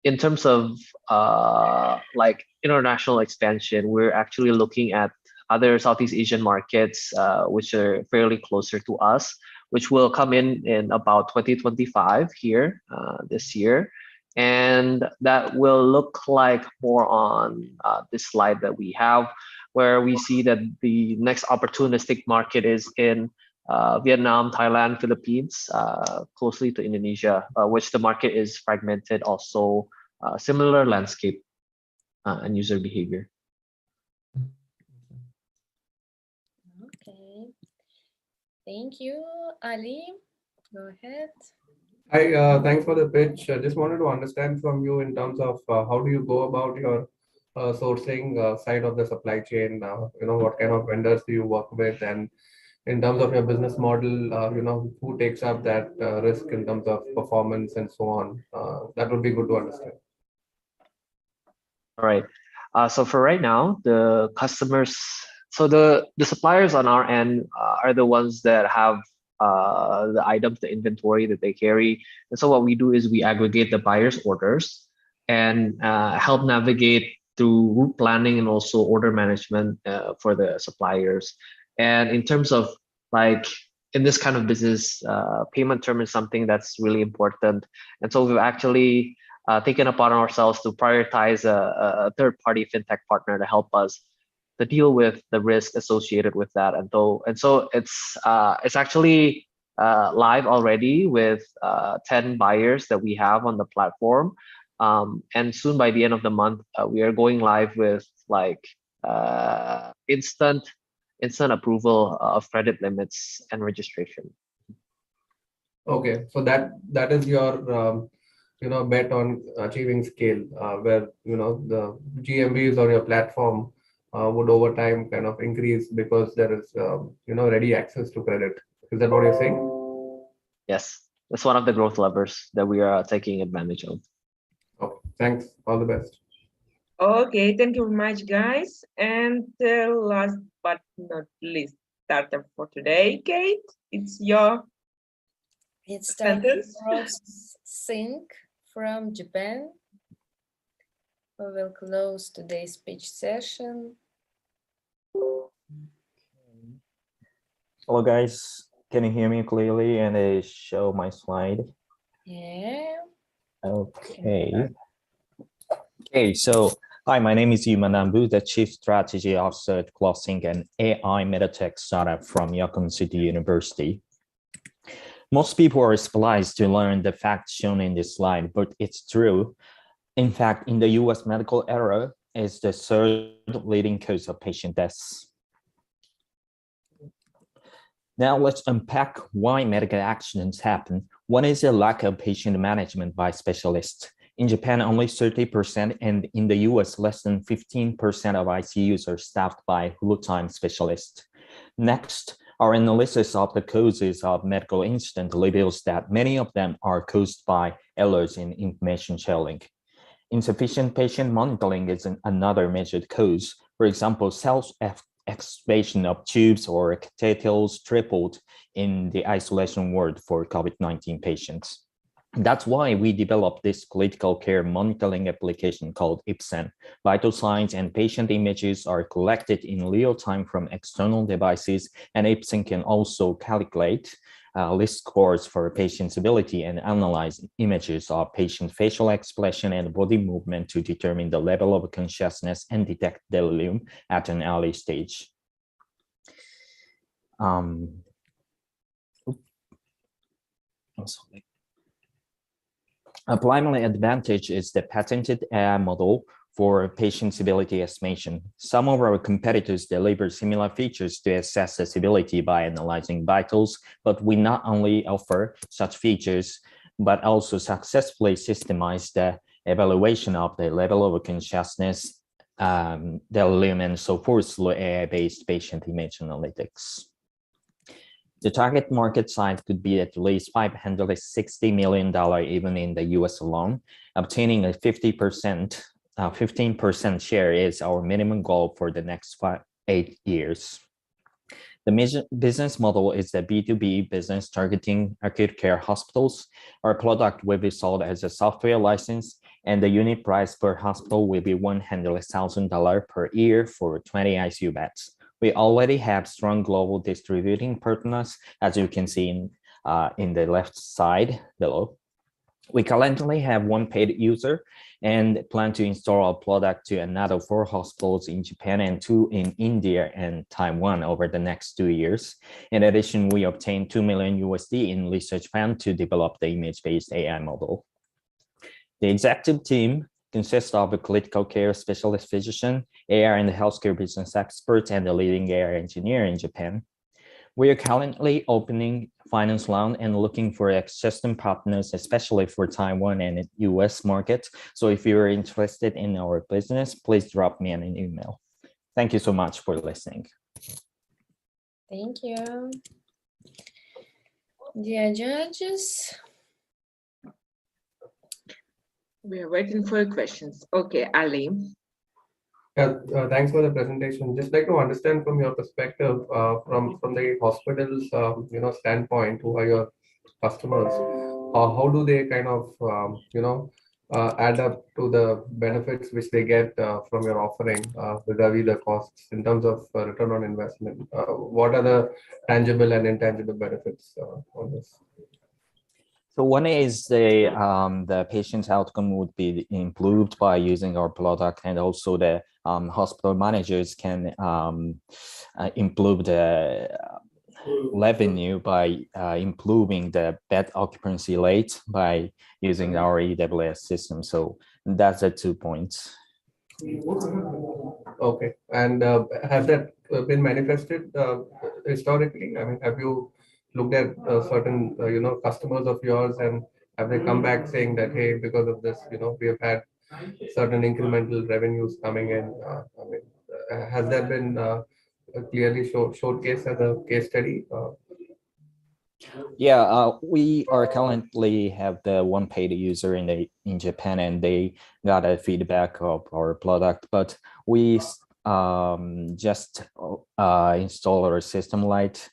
in terms of like international expansion, we're actually looking at other Southeast Asian markets, which are fairly closer to us, which will come in about 2025 here this year. And that will look like more on this slide that we have, where we see that the next opportunistic market is in Vietnam, Thailand, Philippines, closely to Indonesia, which the market is fragmented, also similar landscape and user behavior. Okay. Thank you, Ali. Go ahead. Hi, thanks for the pitch. I just wanted to understand from you in terms of how do you go about your sourcing side of the supply chain? What kind of vendors do you work with? And in terms of your business model, who takes up that risk in terms of performance and so on? That would be good to understand. All right. So for right now, the customers, so the suppliers on our end are the ones that have the items, the inventory that they carry. And so what we do is we aggregate the buyer's orders and help navigate through route planning and also order management for the suppliers. And in terms of like in this kind of business, payment term is something that's really important. And so we've actually taken upon ourselves to prioritize a third-party fintech partner to help us to deal with the risk associated with that. And so it's actually live already with 10 buyers that we have on the platform. And soon by the end of the month, we are going live with like instant approval of credit limits and registration. Okay, so that is your bet on achieving scale, where the GMVs on your platform would over time kind of increase because there is ready access to credit. Is that what you're saying? Yes, that's one of the growth levers that we are taking advantage of. Okay, thanks. All the best. Okay, thank you very much, guys. And last but not least, starter for today, Kate, it's your sentence. Sync from Japan. We will close today's speech session. Hello guys, can you hear me clearly and I show my slide? Yeah. Okay. Okay, so hi, my name is Yuma Nambu, the Chief Strategy Officer at Closing, an AI meditech startup from Yokohama City University. Most people are surprised to learn the facts shown in this slide, but it's true. In fact, in the US medical era, it's the third leading cause of patient deaths. Now let's unpack why medical accidents happen. One is a lack of patient management by specialists. In Japan, only 30%, and in the US, less than 15% of ICUs are staffed by full-time specialists. Next, our analysis of the causes of medical incidents reveals that many of them are caused by errors in information sharing. Insufficient patient monitoring is another major cause. For example, self-excavation of tubes or catheters tripled in the isolation ward for COVID-19 patients. That's why we developed this critical care monitoring application called IPSEN. Vital signs and patient images are collected in real time from external devices, and IPSEN can also calculate risk scores for patient's ability and analyze images of patient facial expression and body movement to determine the level of consciousness and detect delirium at an early stage. A primary advantage is the patented AI model for patient stability estimation. Some of our competitors deliver similar features to assess the stability by analyzing vitals, but we not only offer such features, but also successfully systemize the evaluation of the level of consciousness, delirium, and so forth through AI-based patient image analytics. The target market size could be at least $560 million even in the US alone. Obtaining a 15% share is our minimum goal for the next 8 years. The business model is a B2B business targeting acute care hospitals. Our product will be sold as a software license, and the unit price per hospital will be $100,000 per year for 20 ICU beds. We already have strong global distributing partners, as you can see in the left side below. We currently have 1 paid user and plan to install our product to another 4 hospitals in Japan and 2 in India and Taiwan over the next 2 years. In addition, we obtained $2 million in research fund to develop the image-based AI model. The executive team consists of a critical care specialist physician, AI and healthcare business experts, and a leading AI engineer in Japan. We are currently opening finance round and looking for ecosystem partners, especially for Taiwan and US markets. So if you're interested in our business, please drop me an email. Thank you so much for listening. Thank you. Dear judges. We are waiting for your questions. Okay, Ali. Yeah, thanks for the presentation. Just like to understand from your perspective, from the hospital's standpoint, who are your customers? How do they kind of add up to the benefits which they get from your offering vis-a-vis the costs in terms of return on investment? What are the tangible and intangible benefits on this? So one is the patient's outcome would be improved by using our product, and also the hospital managers can improve the revenue by improving the bed occupancy rate by using our EWS system. So that's the 2 points. Okay, and has that been manifested historically? I mean, have you looked at certain customers of yours, and have they come back saying that, hey, because of this, we have had certain incremental revenues coming in? Has that been clearly showcased as a case study? Yeah, we are currently have the one paid user in Japan, and they got a feedback of our product, but we just installed our system light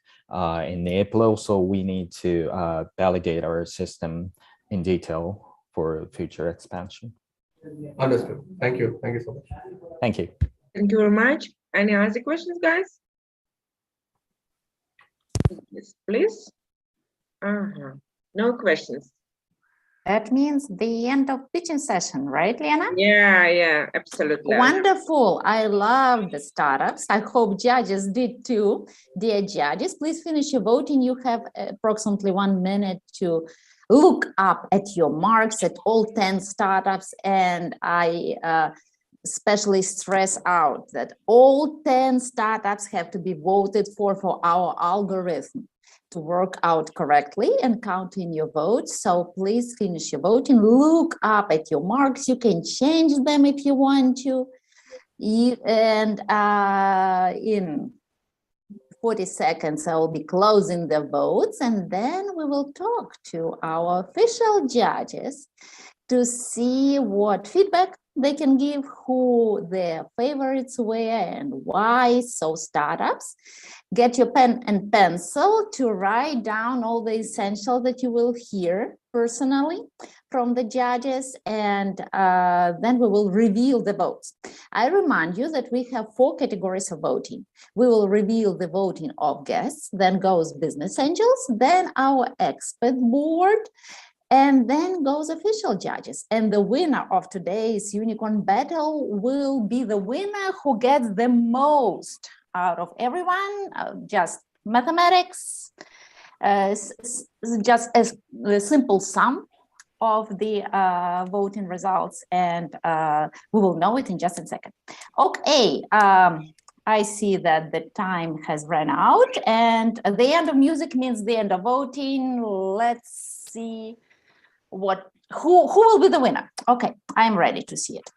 in April, so we need to validate our system in detail for future expansion. Understood. Thank you. Thank you so much. Thank you. Thank you very much. Any other questions, guys? Yes, please. No questions. That means the end of pitching session, right, Liana? Yeah, absolutely. Wonderful. I love the startups. I hope judges did too. Dear judges, please finish your voting. You have approximately 1 minute to look up at your marks at all 10 startups. And I especially stress out that all 10 startups have to be voted for our algorithm to work out correctly and count in your votes. So please finish your voting, look up at your marks. You can change them if you want to. And in 40 seconds, I will be closing the votes, and then we will talk to our official judges to see what feedback they can give, who their favorites were and why. So startups, get your pen and pencil to write down all the essential that you will hear personally from the judges, and then we will reveal the votes. I remind you that we have 4 categories of voting. We will reveal the voting of guests, then goes business angels, then our expert board, and then goes official judges. And the winner of today's Unicorn Battle will be the winner who gets the most out of everyone. Just mathematics, just a simple sum of the voting results, and we will know it in just a second. Okay, I see that the time has run out, and the end of music means the end of voting. Let's see who will be the winner. Okay, I'm ready to see it.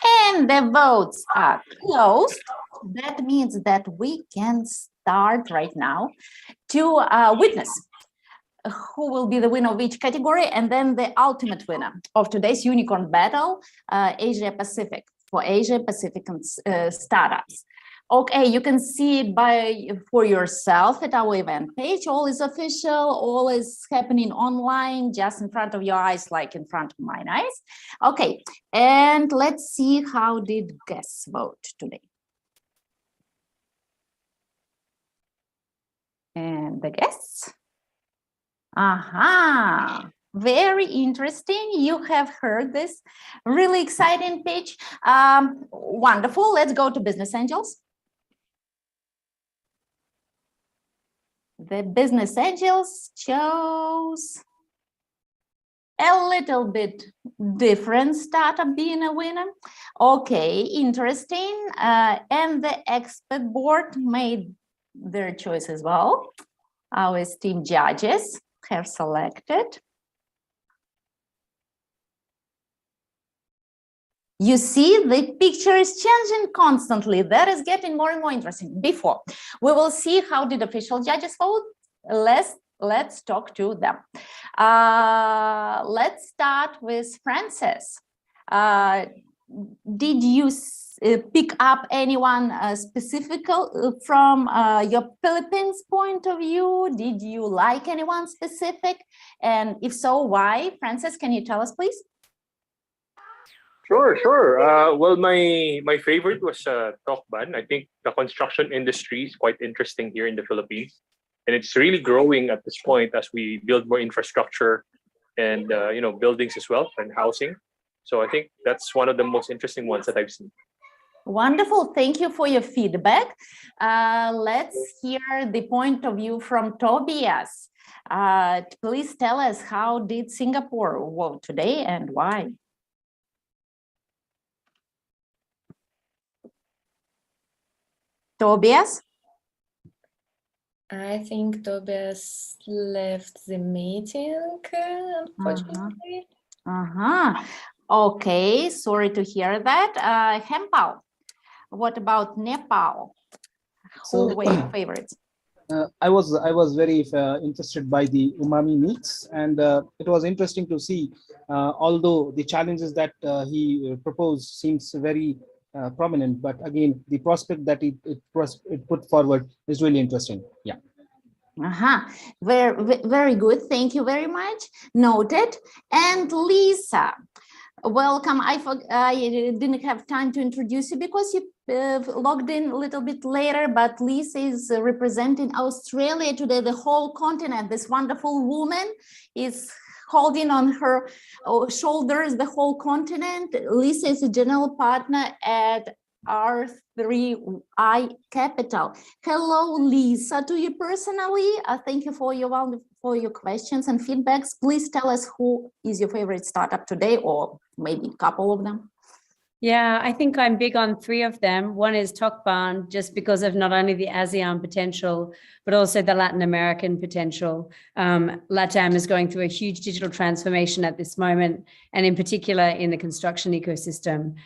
And the votes are closed. That means that we can start right now to witness who will be the winner of each category, and then the ultimate winner of today's Unicorn Battle, Asia Pacific, for Asia Pacific startups. Okay, you can see it for yourself at our event page. All is official, all is happening online, just in front of your eyes, like in front of mine eyes. Okay, and let's see how did guests vote today. And the guests. Aha, Very interesting. You have heard this really exciting pitch. Wonderful. Let's go to business angels. The business angels chose a little bit different startup being a winner. Okay, interesting. And the expert board made their choice as well. Our esteemed judges have selected. You see, the picture is changing constantly. That is getting more and more interesting. Before we will see how did official judges vote, let's talk to them. Let's start with Frances. Did you pick up anyone specific from your Philippines point of view? Did you like anyone specific? And if so, why? Frances, can you tell us, please? Sure. Well, my favorite was Tokban. I think the construction industry is quite interesting here in the Philippines, and it's really growing at this point as we build more infrastructure and buildings as well and housing. So I think that's one of the most interesting ones that I've seen. Wonderful. Thank you for your feedback. Let's hear the point of view from Tobias. Please tell us, how did Singapore vote today and why? Tobias? I think Tobias left the meeting, unfortunately. Okay, sorry to hear that. Hempal, what about Nepal? Who were your favorites? I was very interested by the Umami meats, and it was interesting to see, although the challenges that he proposed seems very prominent, but again, the prospect that it put forward is really interesting. Yeah. Very good. Thank you very much. Noted. And Lisa, welcome. I didn't have time to introduce you because you logged in a little bit later, but Lisa is representing Australia today, the whole continent. This wonderful woman is holding on her shoulders the whole continent. Lisa is a general partner at R3I Capital. Hello, Lisa, to you personally. Thank you for your questions and feedbacks. Please tell us who is your favorite startup today, or maybe a couple of them. Yeah, I think I'm big on three of them. One is Tokban, just because of not only the ASEAN potential, but also the Latin American potential. LATAM is going through a huge digital transformation at this moment, and in particular in the construction ecosystem.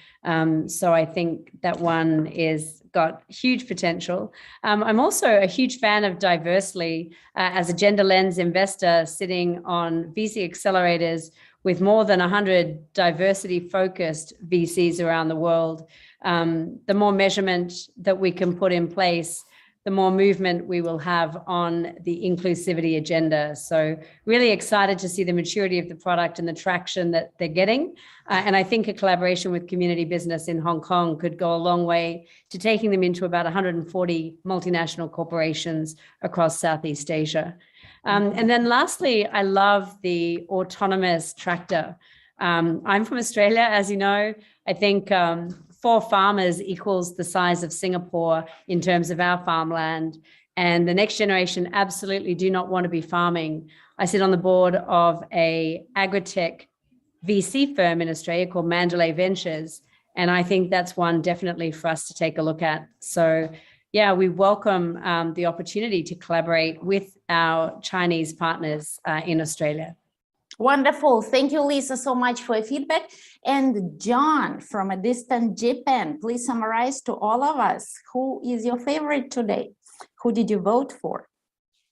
So I think that one is got huge potential. I'm also a huge fan of Diversely as a gender lens investor sitting on VC accelerators with more than 100 diversity-focused VCs around the world. The more measurement that we can put in place, the more movement we will have on the inclusivity agenda. So really excited to see the maturity of the product and the traction that they're getting. And I think a collaboration with community business in Hong Kong could go a long way to taking them into about 140 multinational corporations across Southeast Asia. And then lastly, I love the autonomous tractor. I'm from Australia, as you know. I think 4 farmers equals the size of Singapore in terms of our farmland. And the next generation absolutely do not want to be farming. I sit on the board of a agri-tech VC firm in Australia called Mandalay Ventures. And I think that's one definitely for us to take a look at. So yeah, we welcome the opportunity to collaborate with our Chinese partners in Australia. Wonderful. Thank you, Lisa, so much for your feedback. And John, from a distant Japan, please summarize to all of us, who is your favorite today? Who did you vote for?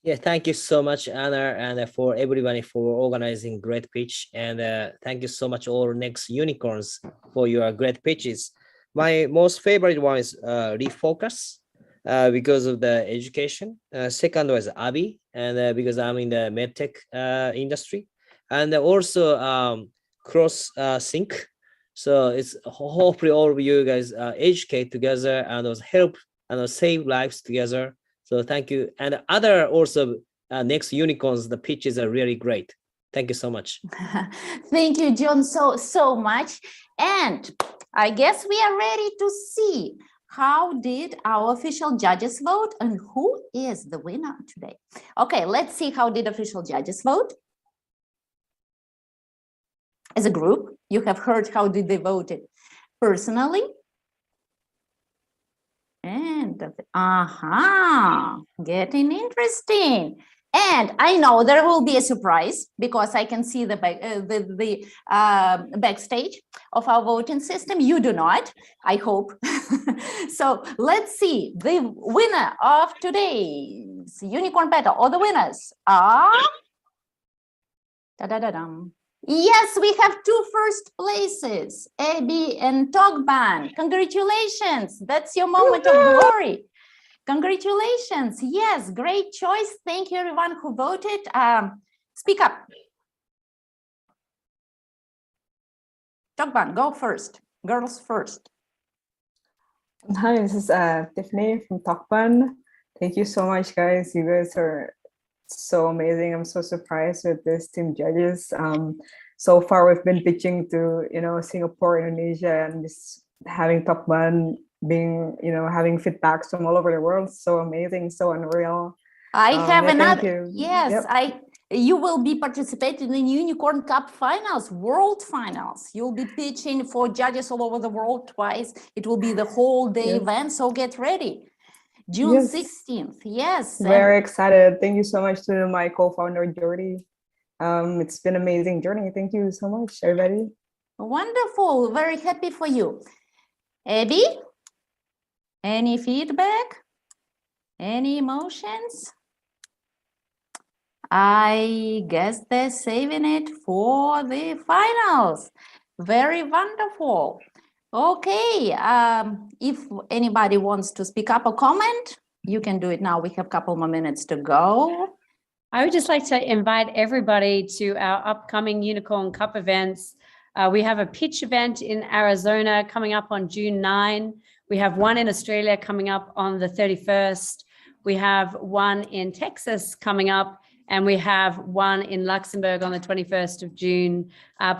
Yeah, thank you so much, Anna, and for everybody for organizing great pitch. And thank you so much, all next unicorns, for your great pitches. My most favorite one is Refocus. Because of the education. Second was Abby, and because I'm in the medtech industry, and also cross sync. So it's hopefully all of you guys educate together and help and save lives together. So thank you. And other also next unicorns, the pitches are really great. Thank you so much. Thank you, John, so much. And I guess we are ready to see how did our official judges vote and who is the winner today. Okay, let's see how did official judges vote. As a group, you have heard how did they voted personally. And getting interesting. And I know there will be a surprise because I can see the backstage of our voting system. You do not, I hope. So let's see the winner of today's Unicorn Battle, or the winners are. Da-da-da-dum. Yes, we have 2 first places, Abby and Togban. Congratulations, that's your moment of glory. Congratulations, yes, great choice. Thank you everyone who voted. Speak up. Togban, go first, girls first. Hi, this is Tiffany from Tokpan. Thank you so much, guys. You guys are so amazing. I'm so surprised with this team judges. So far, we've been pitching to Singapore, Indonesia, and just having Tokpan being having feedbacks from all over the world. So amazing, so unreal. I have another. Thank you. Yes, Yep. You will be participating in Unicorn Cup finals, world finals. You'll be pitching for judges all over the world twice. It will be the whole day event, so get ready. June 16th, yes. Very excited. Thank you so much to my co-founder, Jordy. It's been an amazing journey. Thank you so much, everybody. Wonderful, very happy for you. Abby, any feedback? Any emotions? I guess they're saving it for the finals. Very wonderful. Okay, if anybody wants to speak up or comment, you can do it now. We have a couple more minutes to go. I would just like to invite everybody to our upcoming Unicorn Cup events. We have a pitch event in Arizona coming up on June 9. We have one in Australia coming up on the 31st. We have one in Texas coming up, and we have one in Luxembourg on the 21st of June.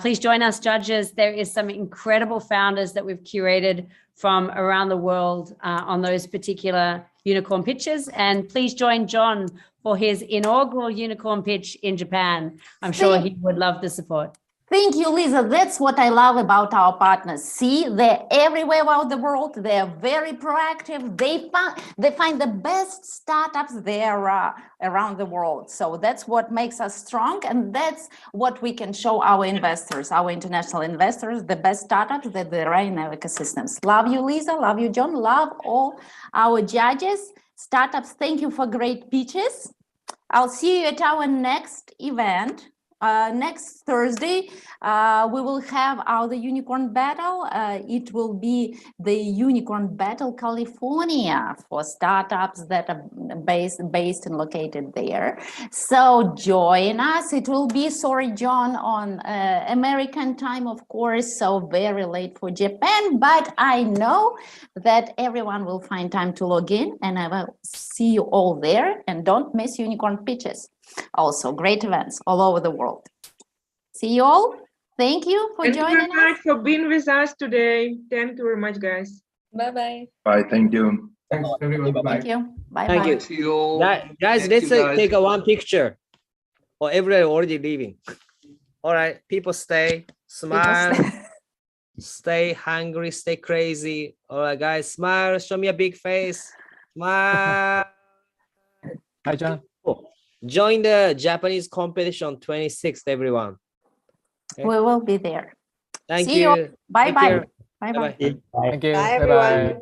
Please join us, judges. There is some incredible founders that we've curated from around the world on those particular unicorn pitches. And please join John for his inaugural unicorn pitch in Japan. I'm sure he would love the support. Thank you, Lisa. That's what I love about our partners. See, they're everywhere around the world. They're very proactive. They find the best startups there around the world. So that's what makes us strong. And that's what we can show our investors, our international investors, the best startups that there are in our ecosystems. Love you, Lisa. Love you, John. Love all our judges. Startups, thank you for great pitches. I'll see you at our next event. Next Thursday, we will have the Unicorn Battle. It will be the Unicorn Battle California for startups that are based and located there. So join us. It will be, sorry, John, on American time, of course, so very late for Japan, but I know that everyone will find time to log in, and I will see you all there. And don't miss Unicorn Pitches. Also, great events all over the world. See you all. Thank you for joining us. Thank you very much for being with us today. Thank you very much, guys. Bye-bye. Bye. Thank you. Thanks, everyone. Thank you. Bye-bye. Thank you. See you all. Guys, let's take one picture. Or everybody already leaving. All right, people stay, smile, stay hungry, stay crazy. All right, guys, smile, show me a big face. Smile. Hi, John. Join the Japanese competition 26th, everyone. Okay. We will be there. Thank See you. you. Bye-bye. Bye-bye. Thank you. Bye, Bye-bye. everyone.